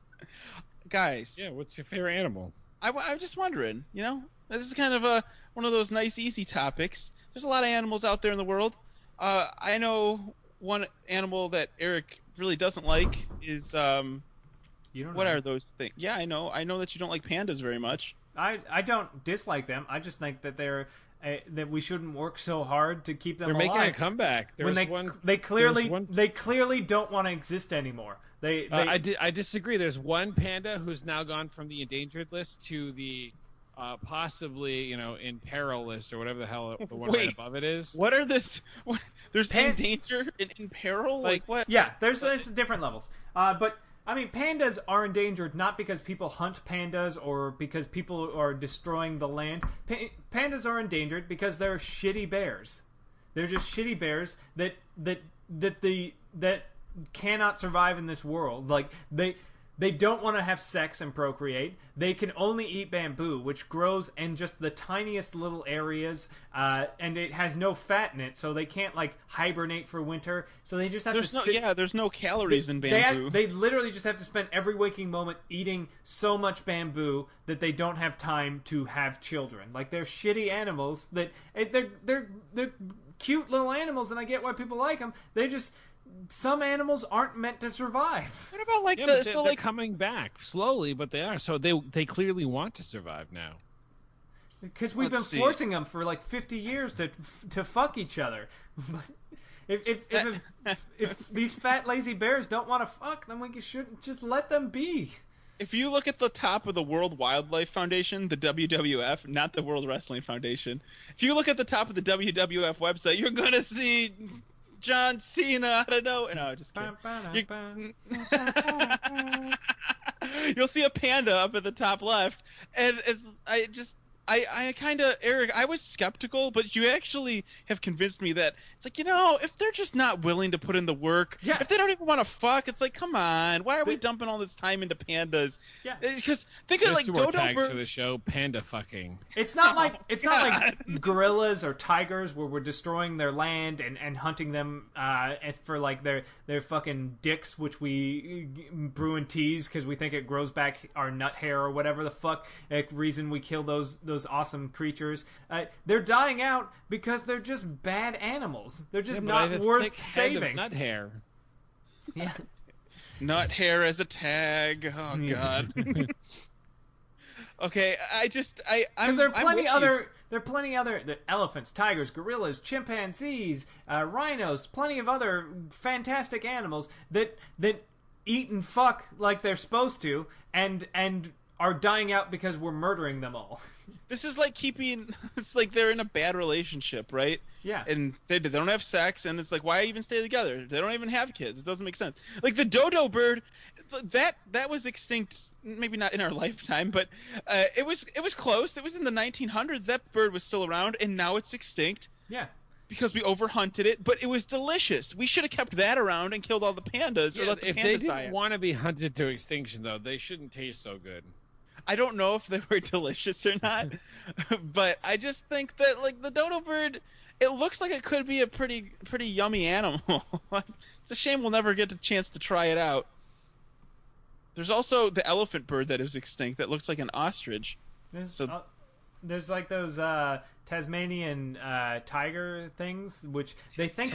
guys. Yeah, what's your favorite animal? I'm just wondering, you know, this is kind of one of those nice, easy topics. There's a lot of animals out there in the world. I know one animal that Eric really doesn't like is You don't what know. are those things? Yeah, I know. I know that you don't like pandas very much. I don't dislike them. I just think that they're that we shouldn't work so hard to keep them They're alive. making a comeback. When they clearly don't want to exist anymore. I disagree. There's one panda who's now gone from the endangered list to the possibly, in peril list or whatever the hell the one right Wait. above it is. What are this? There's in danger, in peril? Like what? Yeah, there's different levels. But I mean, pandas are endangered not because people hunt pandas or because people are destroying the land. Pandas are endangered because they're shitty bears. They're just shitty bears that cannot survive in this world. Like they don't want to have sex and procreate. They can only eat bamboo, which grows in just the tiniest little areas, and it has no fat in it, so they can't like hibernate for winter. So they just have there's no calories in bamboo. They literally just have to spend every waking moment eating so much bamboo that they don't have time to have children. Like they're shitty animals that they're cute little animals, and I get why people like them. Some animals aren't meant to survive. What about like they're coming back slowly, but they are. So they clearly want to survive now. Because we've been forcing them for like 50 years to fuck each other. If these fat lazy bears don't want to fuck, then we shouldn't just let them be. If you look at the top of the World Wildlife Foundation, the WWF, not the World Wrestling Foundation, if you look at the top of the WWF website, you're gonna see John Cena. I don't know. No, just kidding. You'll see a panda up at the top left, and I kind of, Eric, I was skeptical, but you actually have convinced me that it's like, if they're just not willing to put in the work, if they don't even want to fuck, it's like, come on, why are we dumping all this time into pandas? Yeah. Because think of like Dodo dodo birds for the show, panda fucking. It's not like gorillas or tigers where we're destroying their land and hunting them for like their fucking dicks, which we brew and tease because we think it grows back our nut hair or whatever the fuck reason we kill those awesome creatures. They're dying out because they're just bad animals. They're just not worth saving. Nut hair. Yeah. Nut hair as a tag. Oh god. Okay, because there are plenty other the elephants, tigers, gorillas, chimpanzees, rhinos, plenty of other fantastic animals that eat and fuck like they're supposed to, and are dying out because we're murdering them all. This is like it's like they're in a bad relationship, right? Yeah. And they don't have sex, and it's like, why even stay together? They don't even have kids. It doesn't make sense. Like the dodo bird, that was extinct, maybe not in our lifetime, but it was close. It was in the 1900s. That bird was still around, and now it's extinct. Yeah. Because we overhunted it, but it was delicious. We should have kept that around and killed all the pandas, or let the pandas die. If they didn't want to be hunted to extinction, though, they shouldn't taste so good. I don't know if they were delicious or not, but I just think that like the dodo bird, it looks like it could be a pretty yummy animal. It's a shame we'll never get a chance to try it out. There's also the elephant bird that is extinct that looks like an ostrich. There's like those Tasmanian tiger things, which they think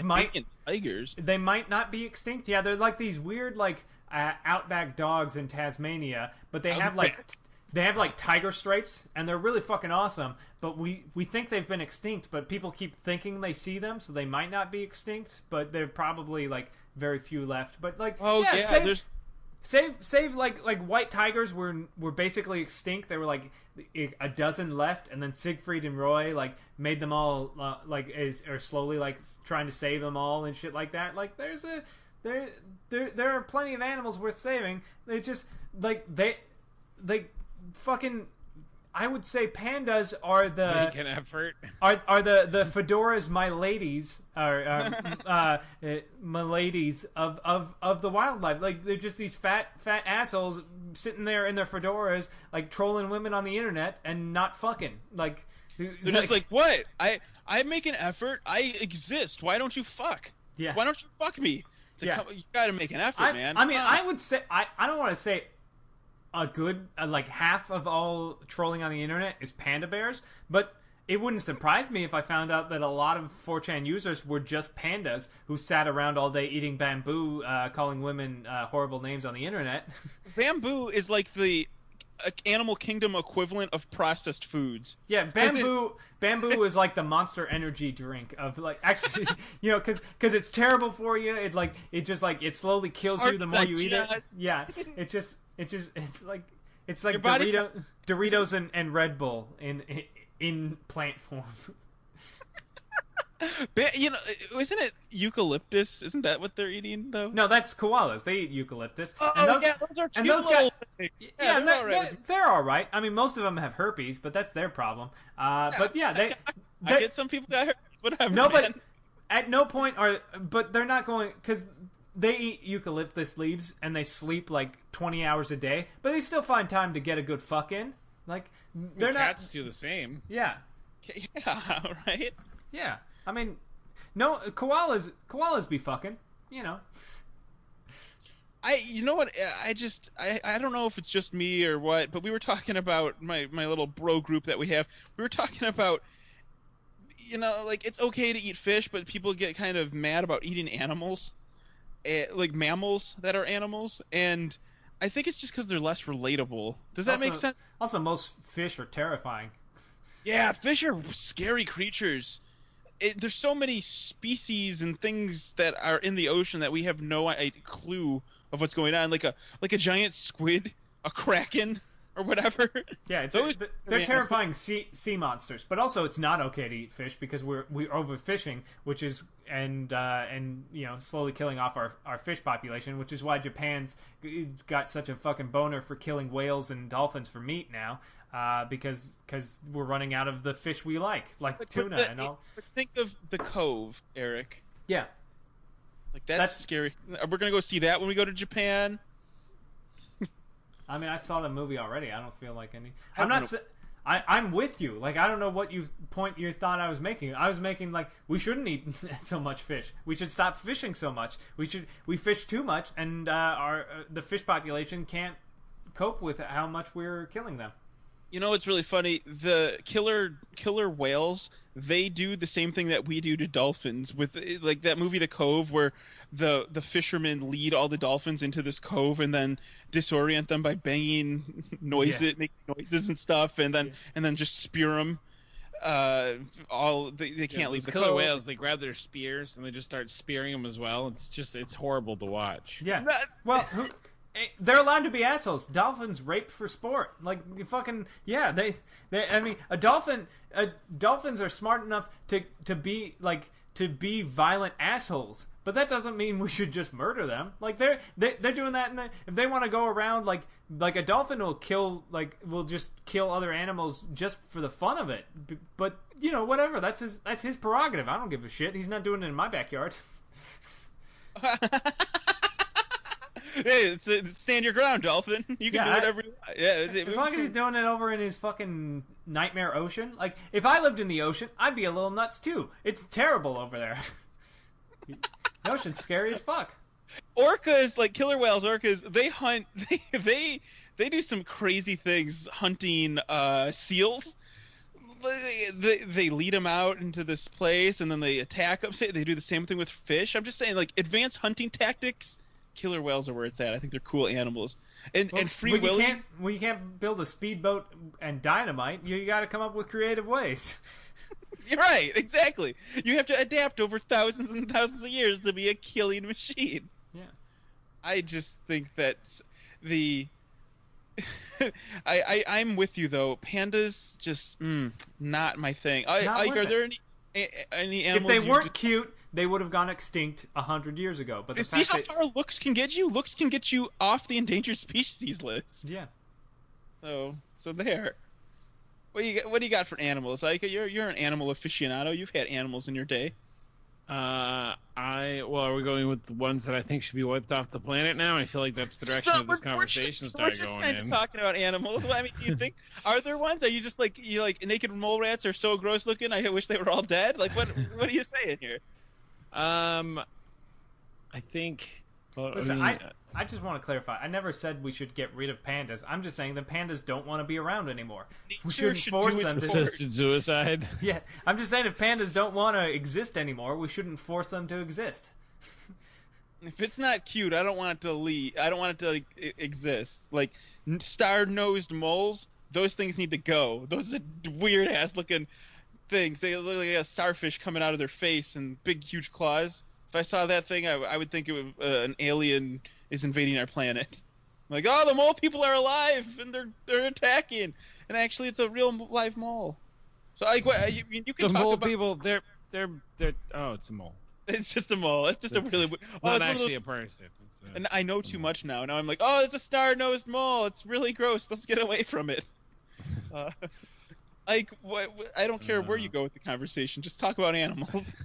tigers. They might not be extinct. Yeah, they're like these weird like outback dogs in Tasmania, but they have like tiger stripes, and they're really fucking awesome. But we think they've been extinct, but people keep thinking they see them, so they might not be extinct. But they're probably like very few left. But like, there's. Save like white tigers were basically extinct. There were like a dozen left, and then Siegfried and Roy like made them all or slowly like trying to save them all and shit like that. Like there are plenty of animals worth saving. They just they fucking. I would say pandas are the make an effort. Are the fedoras my ladies my ladies of the wildlife. Like they're just these fat assholes sitting there in their fedoras like trolling women on the internet and not fucking like. They're just like, what? I make an effort. I exist. Why don't you fuck? Yeah. Why don't you fuck me? It's like, you gotta make an effort, man. I mean, I would say I don't want to say a good like half of all trolling on the internet is panda bears, but it wouldn't surprise me if I found out that a lot of 4chan users were just pandas who sat around all day eating bamboo, calling women horrible names on the internet. Bamboo is like the Animal Kingdom equivalent of processed foods. Yeah, bamboo is like the Monster Energy drink of like actually, you know, because it's terrible for you. It it slowly kills you the more you eat it. Yeah, it's like Your body- Doritos and Red Bull in plant form. You know, isn't it eucalyptus? Isn't that what they're eating though? No, that's koalas. They eat eucalyptus. Oh, and those, yeah, those are cute and those little guys, things. yeah, they're all right. they're all right. I mean, most of them have herpes, but that's their problem. But yeah, I get some people got hurt. Whatever. no, but man. at no point but they're not going because they eat eucalyptus leaves and they sleep like 20 hours a day, but they still find time to get a good fuck in. Like they're Cats not. do the same. Yeah, Yeah, right. yeah. I mean, no koalas be fucking. You know. You know what? I don't know if it's just me or what, but we were talking about my little bro group that we have. We were talking about, you know, like it's okay to eat fish, but people get kind of mad about eating animals, like mammals that are animals, and I think it's just because they're less relatable. Does that make sense? Also, most fish are terrifying. Yeah, fish are scary creatures. There's so many species and things that are in the ocean that we have no clue of what's going on, like a giant squid, a kraken, or whatever. Yeah, they're terrifying sea monsters. But also, it's not okay to eat fish because we're overfishing, which is and you know slowly killing off our fish population, which is why Japan's got such a fucking boner for killing whales and dolphins for meat now. Because we're running out of the fish we like tuna and all. But think of the Cove, Eric. Yeah, like that's scary. We're gonna go see that when we go to Japan. I mean, I saw the movie already. I don't feel like any. I'm with you. Like, I don't know what you thought I was making. I was making like we shouldn't eat so much fish. We should stop fishing so much. We fish too much, and the fish population can't cope with how much we're killing them. You know what's really funny? The killer whales, they do the same thing that we do to dolphins with like that movie The Cove where the fishermen lead all the dolphins into this cove and then disorient them by banging making noises and stuff and then just spear them. They can't leave the killer cove. whales. They grab their spears and they just start spearing them as well. It's horrible to watch. Yeah. Well, they're allowed to be assholes. Dolphins rape for sport. Like you fucking yeah. They I mean dolphins are smart enough to be violent assholes. But that doesn't mean we should just murder them. Like they're doing that, and if they want to go around like a dolphin will just kill other animals just for the fun of it. But you know whatever. That's his prerogative. I don't give a shit. He's not doing it in my backyard. Hey, stand your ground, dolphin. You can do whatever you want. Yeah, as long as he's doing it over in his fucking nightmare ocean. Like, if I lived in the ocean, I'd be a little nuts too. It's terrible over there. The ocean's scary as fuck. Orcas, like killer whales, they hunt. They do some crazy things hunting seals. They lead them out into this place and then they attack them. They do the same thing with fish. I'm just saying, like advanced hunting tactics. Killer whales are where it's at. I think they're cool animals. And Free Willy. You can't build a speedboat and dynamite. You got to come up with creative ways. You're right, exactly. You have to adapt over thousands and thousands of years to be a killing machine. Yeah. I just think that I'm with you though. Pandas just not my thing. Are there any animals? If they weren't cute, they would have gone extinct 100 years ago. But see how far looks can get you? Looks can get you off the endangered species list. Yeah. So there. What do you got for animals? Like you're an animal aficionado. You've had animals in your day. Are we going with the ones that I think should be wiped off the planet now? I feel like that's the direction of this conversation started going in. We're just talking about animals. Well, I mean, do you think are there ones? Are you just like naked mole rats are so gross looking? I wish they were all dead. Like what are you saying here? I think Well, Listen, I mean, I just want to clarify. I never said we should get rid of pandas. I'm just saying that pandas don't want to be around anymore. We Nature shouldn't should force do its them to. assisted suicide. Yeah, I'm just saying if pandas don't want to exist anymore, we shouldn't force them to exist. If it's not cute, I don't want it to leave. I don't want it to exist. Like star-nosed moles, those things need to go. Those are weird ass looking things. They look like a starfish coming out of their face and big huge claws. If I saw that thing, I would think it was an alien is invading our planet. Like, oh, the mole people are alive and they're attacking, and actually it's a real live mole. So like, you can The talk mole about people, they're. Oh, it's a mole. it's just a mole. It's just a really Not it's one of actually those- a person. It's And I know too much now. Now I'm like, oh, it's a star-nosed mole. It's really gross. Let's get away from it. Like, I don't care where you go with the conversation. Just talk about animals.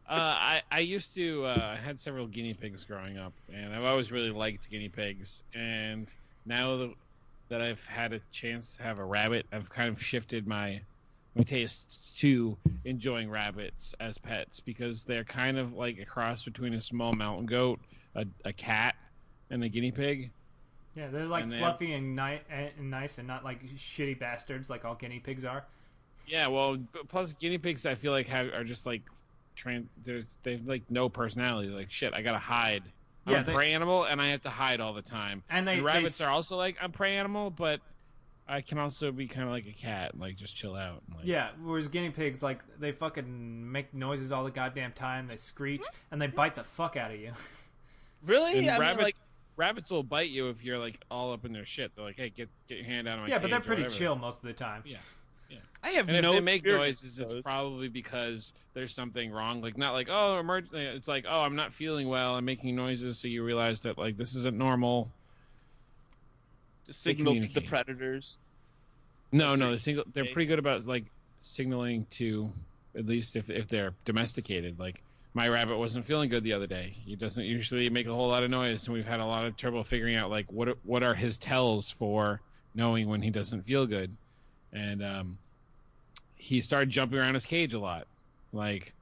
I used to I had several guinea pigs growing up, and I've always really liked guinea pigs. And now that I've had a chance to have a rabbit, I've kind of shifted my tastes to enjoying rabbits as pets because they're kind of like a cross between a small mountain goat, a cat, and a guinea pig. Yeah, they're like And they fluffy and nice and not like shitty bastards like all guinea pigs are. Yeah, well, plus guinea pigs I feel like are just like they've like no personality. Like shit, I gotta hide. I'm Yeah, a prey animal and I have to hide all the time. And rabbits are also like I'm prey animal, but I can also be kind of like a cat, and like just chill out. And, like, Yeah, whereas guinea pigs, like, they fucking make noises all the goddamn time, they screech, and they bite the fuck out of you. Really? And I mean, like, rabbits will bite you if you're like all up in their shit. They're like, hey, get your hand out of my Yeah, but they're cage," or pretty whatever. chill most of the time. Yeah. I have And if no they make experience noises, with it's those. probably because there's something wrong. Like not like oh, emergency. It's like oh, I'm not feeling well. I'm making noises, so you realize that like this isn't normal. to signal to the communicate. predators. No, Like, no, they're pretty good about like signaling to at least if they're domesticated. Like my rabbit wasn't feeling good the other day. He doesn't usually make a whole lot of noise, and we've had a lot of trouble figuring out like what are his tells for knowing when he doesn't feel good. And he started jumping around his cage a lot, like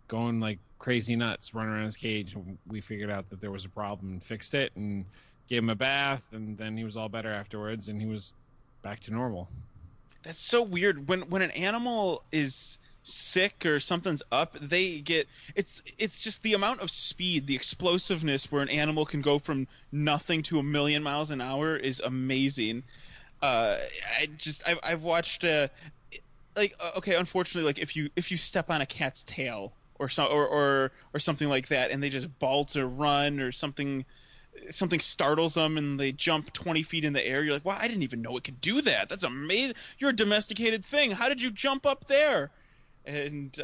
going like crazy nuts, running around his cage. And we figured out that there was a problem and fixed it and gave him a bath, and then he was all better afterwards, and he was back to normal. That's so weird. When an animal is sick or something's up, they get it's just the amount of speed, the explosiveness where an animal can go from nothing to 1,000,000 miles an hour is amazing. I've watched okay, unfortunately, like if you step on a cat's tail or something like that, and they just bolt or run or something startles them and they jump 20 feet in the air, you're like, wow, I didn't even know it could do that. That's amazing. You're a domesticated thing. How did you jump up there? And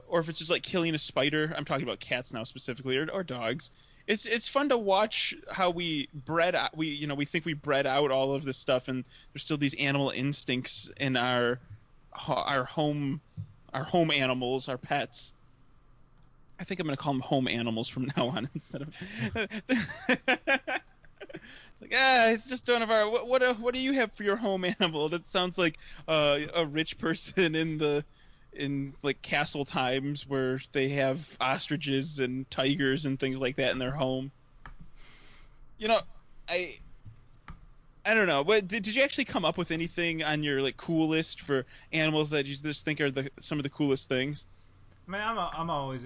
or if it's just like killing a spider, I'm talking about cats now specifically, or dogs. It's fun to watch how we think we bred out all of this stuff, and there's still these animal instincts in our home animals, our pets. I think I'm going to call them home animals from now on instead of like it's just one of our what do you have for your home animal? That sounds like a rich person in like castle times where they have ostriches and tigers and things like that in their home. You know, I don't know. What did you actually come up with anything on your like cool list for animals that you just think are some of the coolest things? I mean, I'm always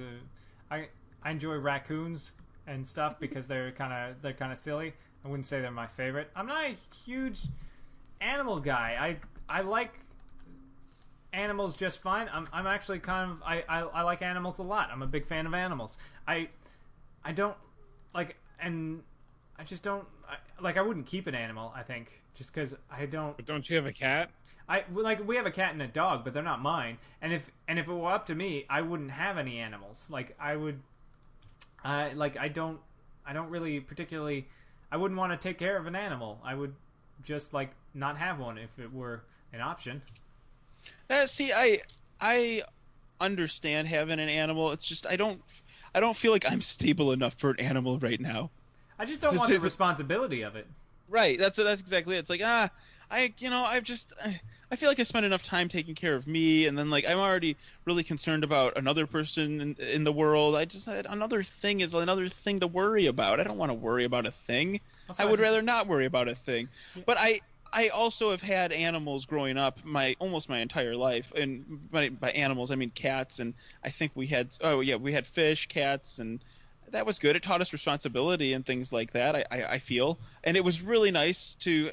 I enjoy raccoons and stuff because they're kind of silly. I wouldn't say they're my favorite. I'm not a huge animal guy. I like animals just fine. I'm actually kind of I like animals a lot. I'm a big fan of animals. I don't like, and I just don't like. I wouldn't keep an animal. I think just because I don't. But don't you have a cat? We have a cat and a dog, but they're not mine. And if it were up to me, I wouldn't have any animals. Like I would, I don't really particularly. I wouldn't want to take care of an animal. I would just like not have one if it were an option. See, I understand having an animal. It's just I don't feel like I'm stable enough for an animal right now. I just don't To want say the the- responsibility of it. Right. That's exactly it. It's like I feel like I spend enough time taking care of me, and then like I'm already really concerned about another person in the world. I just another thing is another thing to worry about. I don't want to worry about a thing. Also, I would rather not worry about a thing. Yeah. But I also have had animals growing up almost my entire life, and by animals I mean cats, and I think we had fish, cats, and that was good. It taught us responsibility and things like that. I feel, and it was really nice to.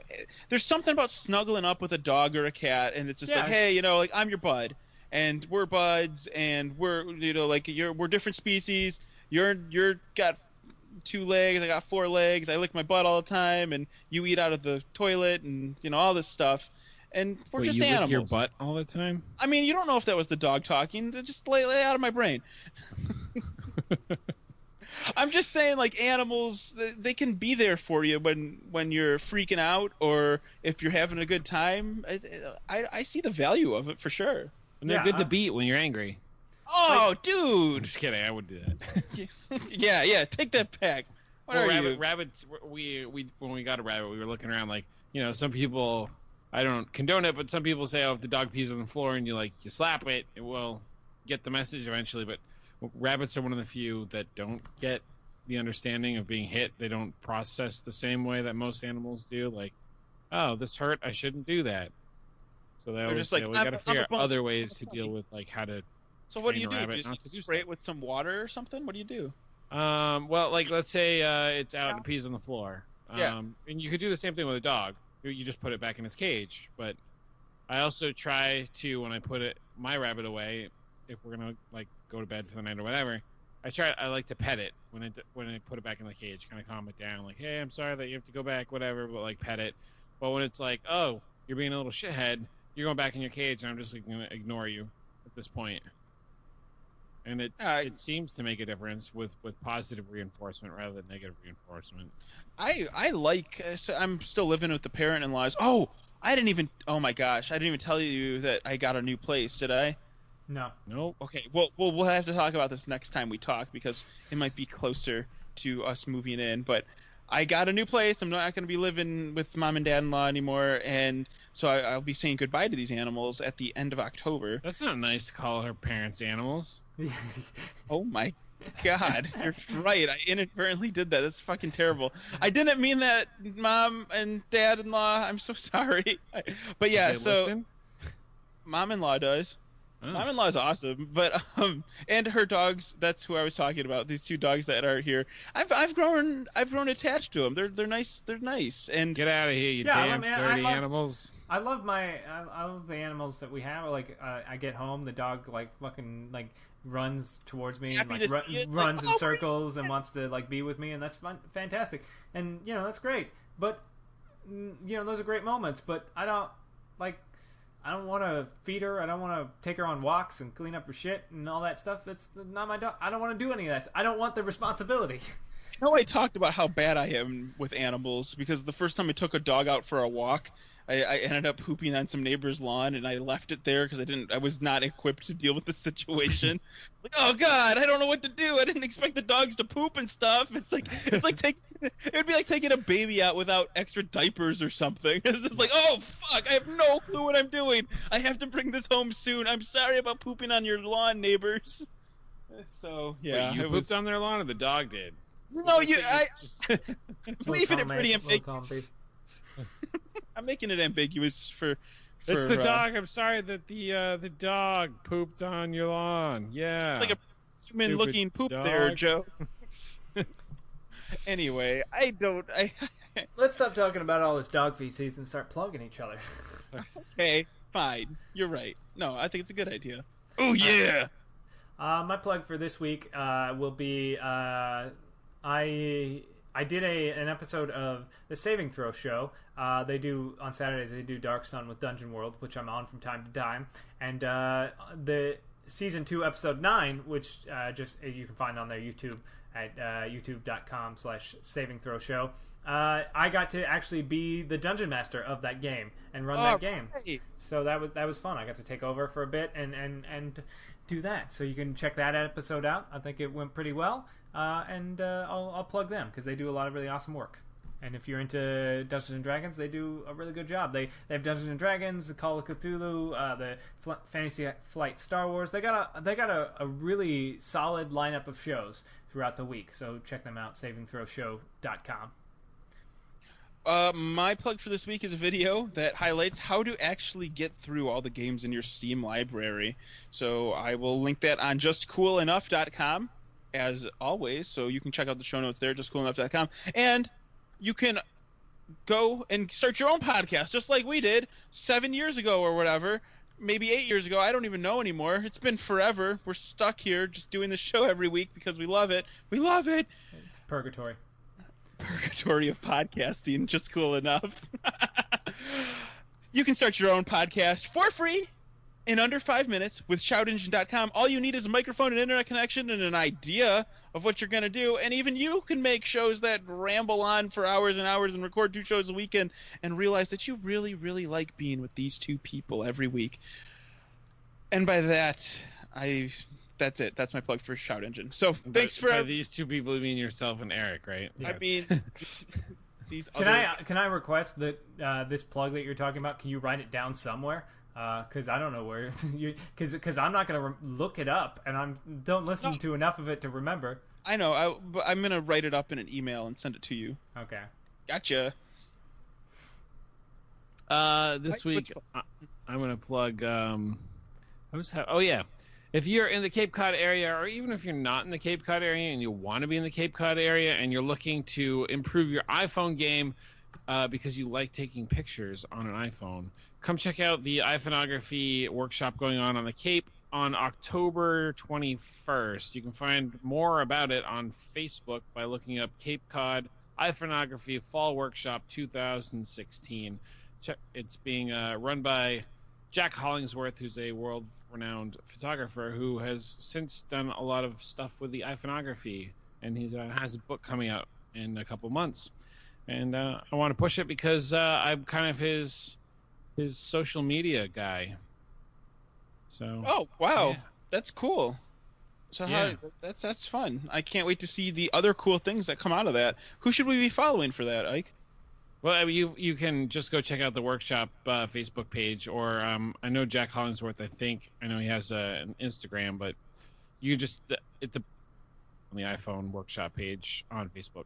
There's something about snuggling up with a dog or a cat, and it's just Yeah, like, hey, like I'm your bud, and we're buds, and we're like we're different species. You're got 2 legs, I got 4 legs. I lick my butt all the time, and you eat out of the toilet, and all this stuff. And we're just you animals. lick your butt all the time? I mean, you don't know if that was the dog talking. Just lay out of my brain. I'm just saying, like, animals, they can be there for you when you're freaking out, or if you're having a good time. I see the value of it for sure. And they're good to beat when you're angry. Oh, I'm dude! just kidding. I would do that. yeah. Take that back. What are you? Rabbits. We when we got a rabbit, we were looking around like, some people. I don't condone it, but some people say, oh, if the dog pees on the floor and you slap it, it will get the message eventually. But rabbits are one of the few that don't get the understanding of being hit. They don't process the same way that most animals do. Like, oh, this hurt. I shouldn't do that. So they always say, we got to figure out other ways to deal with how to. So what do you do? Do you just spray it with some water or something? What do you do? Well, like let's say it's out and pees on the floor. And you could do the same thing with a dog. You just put it back in its cage. But I also try to, when I put my rabbit away, if we're gonna go to bed for the night or whatever, I like to pet it when I put it back in the cage, kind of calm it down, like, hey, I'm sorry that you have to go back, whatever, but pet it. But when it's like, oh, you're being a little shithead, you're going back in your cage, and I'm just gonna ignore you at this point. And it seems to make a difference with positive reinforcement rather than negative reinforcement. I'm still living with the parent-in-laws. Oh my gosh, I didn't even tell you that I got a new place, did I? No. Nope. Okay, well, we'll have to talk about this next time we talk because it might be closer to us moving in. But I got a new place. I'm not going to be living with mom and dad-in-law anymore, and so I'll be saying goodbye to these animals at the end of October. That's not nice to call her parents animals. Oh my God, you're right. I inadvertently did that. That's fucking terrible. I didn't mean that, mom and dad-in-law. I'm so sorry. But yeah, so listen? Mom-in-law does. Oh. Mom-in-law is awesome, but and her dogs. That's who I was talking about. These 2 dogs that are here. I've grown attached to them. They're nice. They're nice. And get out of here, you damn dirty animals. I love the animals that we have. I get home, the dog fucking runs towards me and runs in circles and wants to be with me, and that's fantastic. And that's great. But those are great moments. But I don't want to feed her. I don't want to take her on walks and clean up her shit and all that stuff. That's not my dog. I don't want to do any of that. I don't want the responsibility. I talked about how bad I am with animals because the first time I took a dog out for a walk, I ended up pooping on some neighbor's lawn, and I left it there because I was not equipped to deal with the situation. Oh God, I don't know what to do. I didn't expect the dogs to poop and stuff. It would be like taking a baby out without extra diapers or something. It's just like, oh fuck, I have no clue what I'm doing. I have to bring this home soon. I'm sorry about pooping on your lawn, neighbors. So yeah, wait, you pooped on their lawn, or the dog did? Leaving it pretty ambiguous. I'm making it ambiguous for it's the dog. I'm sorry that the dog pooped on your lawn. Yeah. It's like a human-looking poop dog. There, Joe. Anyway, Let's stop talking about all this dog feces and start plugging each other. Okay, fine. You're right. No, I think it's a good idea. Oh, yeah! My plug for this week will be... I did an episode of the Saving Throw Show. They do on Saturdays. They do Dark Sun with Dungeon World, which I'm on from time to time. And the season 2, episode 9, which you can find on their YouTube at youtube.com/savingthrowshow. I got to actually be the dungeon master of that game and run that game. Right. So that was fun. I got to take over for a bit and do that. So you can check that episode out. I think it went pretty well. And I'll plug them because they do a lot of really awesome work. And if you're into Dungeons and Dragons, they do a really good job. They have Dungeons and Dragons, the Call of Cthulhu, the Fantasy Flight Star Wars. They got a really solid lineup of shows throughout the week. So check them out, savingthrowshow.com. My plug for this week is a video that highlights how to actually get through all the games in your Steam library. So I will link that on justcoolenough.com as always. So you can check out the show notes there, justcoolenough.com. And you can go and start your own podcast, just like we did 7 years ago or whatever, maybe 8 years ago. I don't even know anymore. It's been forever. We're stuck here just doing this show every week because we love it. We love it. It's purgatory. Purgatory of podcasting, just cool enough. You can start your own podcast for free in under 5 minutes with ShoutEngine.com. All you need is a microphone, an internet connection, and an idea of what you're going to do. And even you can make shows that ramble on for hours and hours and record 2 shows a week and realize that you really, really like being with these 2 people every week. And by that, that's it. That's my plug for Shout Engine. So thanks for by these 2 people. You mean yourself and Eric, right? Yeah. I mean, these. Can I request that this plug that you're talking about? Can you write it down somewhere? Because I don't know where. Because I'm not going to look it up, and don't listen to enough of it to remember. I know. But I'm going to write it up in an email and send it to you. Okay. Gotcha. This week I'm going to plug. If you're in the Cape Cod area, or even if you're not in the Cape Cod area and you want to be in the Cape Cod area and you're looking to improve your iPhone game because you like taking pictures on an iPhone, come check out the iPhoneography workshop going on the Cape on October 21st. You can find more about it on Facebook by looking up Cape Cod iPhoneography Fall Workshop 2016. It's being run by Jack Hollingsworth, who's a world-renowned photographer who has since done a lot of stuff with the iPhoneography, and he has a book coming out in a couple months. And I want to push it because I'm kind of his social media guy. So. Oh wow, yeah. That's cool. So Yeah. That's fun. I can't wait to see the other cool things that come out of that. Who should we be following for that, Ike? Well, I mean, you can just go check out the workshop Facebook page, or I know Jack Hollingsworth. I know he has an Instagram, but you just on the iPhone workshop page on Facebook.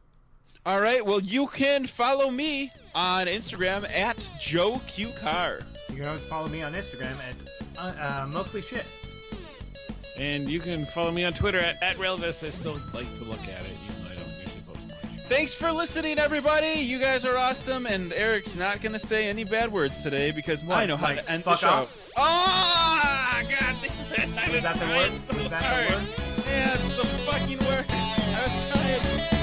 All right. Well, you can follow me on Instagram at JoeQCar. You can always follow me on Instagram at mostly shit. And you can follow me on Twitter at Railvis. I still like to look at it, even though I don't usually post much. Thanks for listening, everybody. You guys are awesome, and Eric's not gonna say any bad words today because I know how to end the fuck show. off? Oh, God damn it! Is that the word? So Is that hard. the word? Yeah, it's the fucking word. I was trying.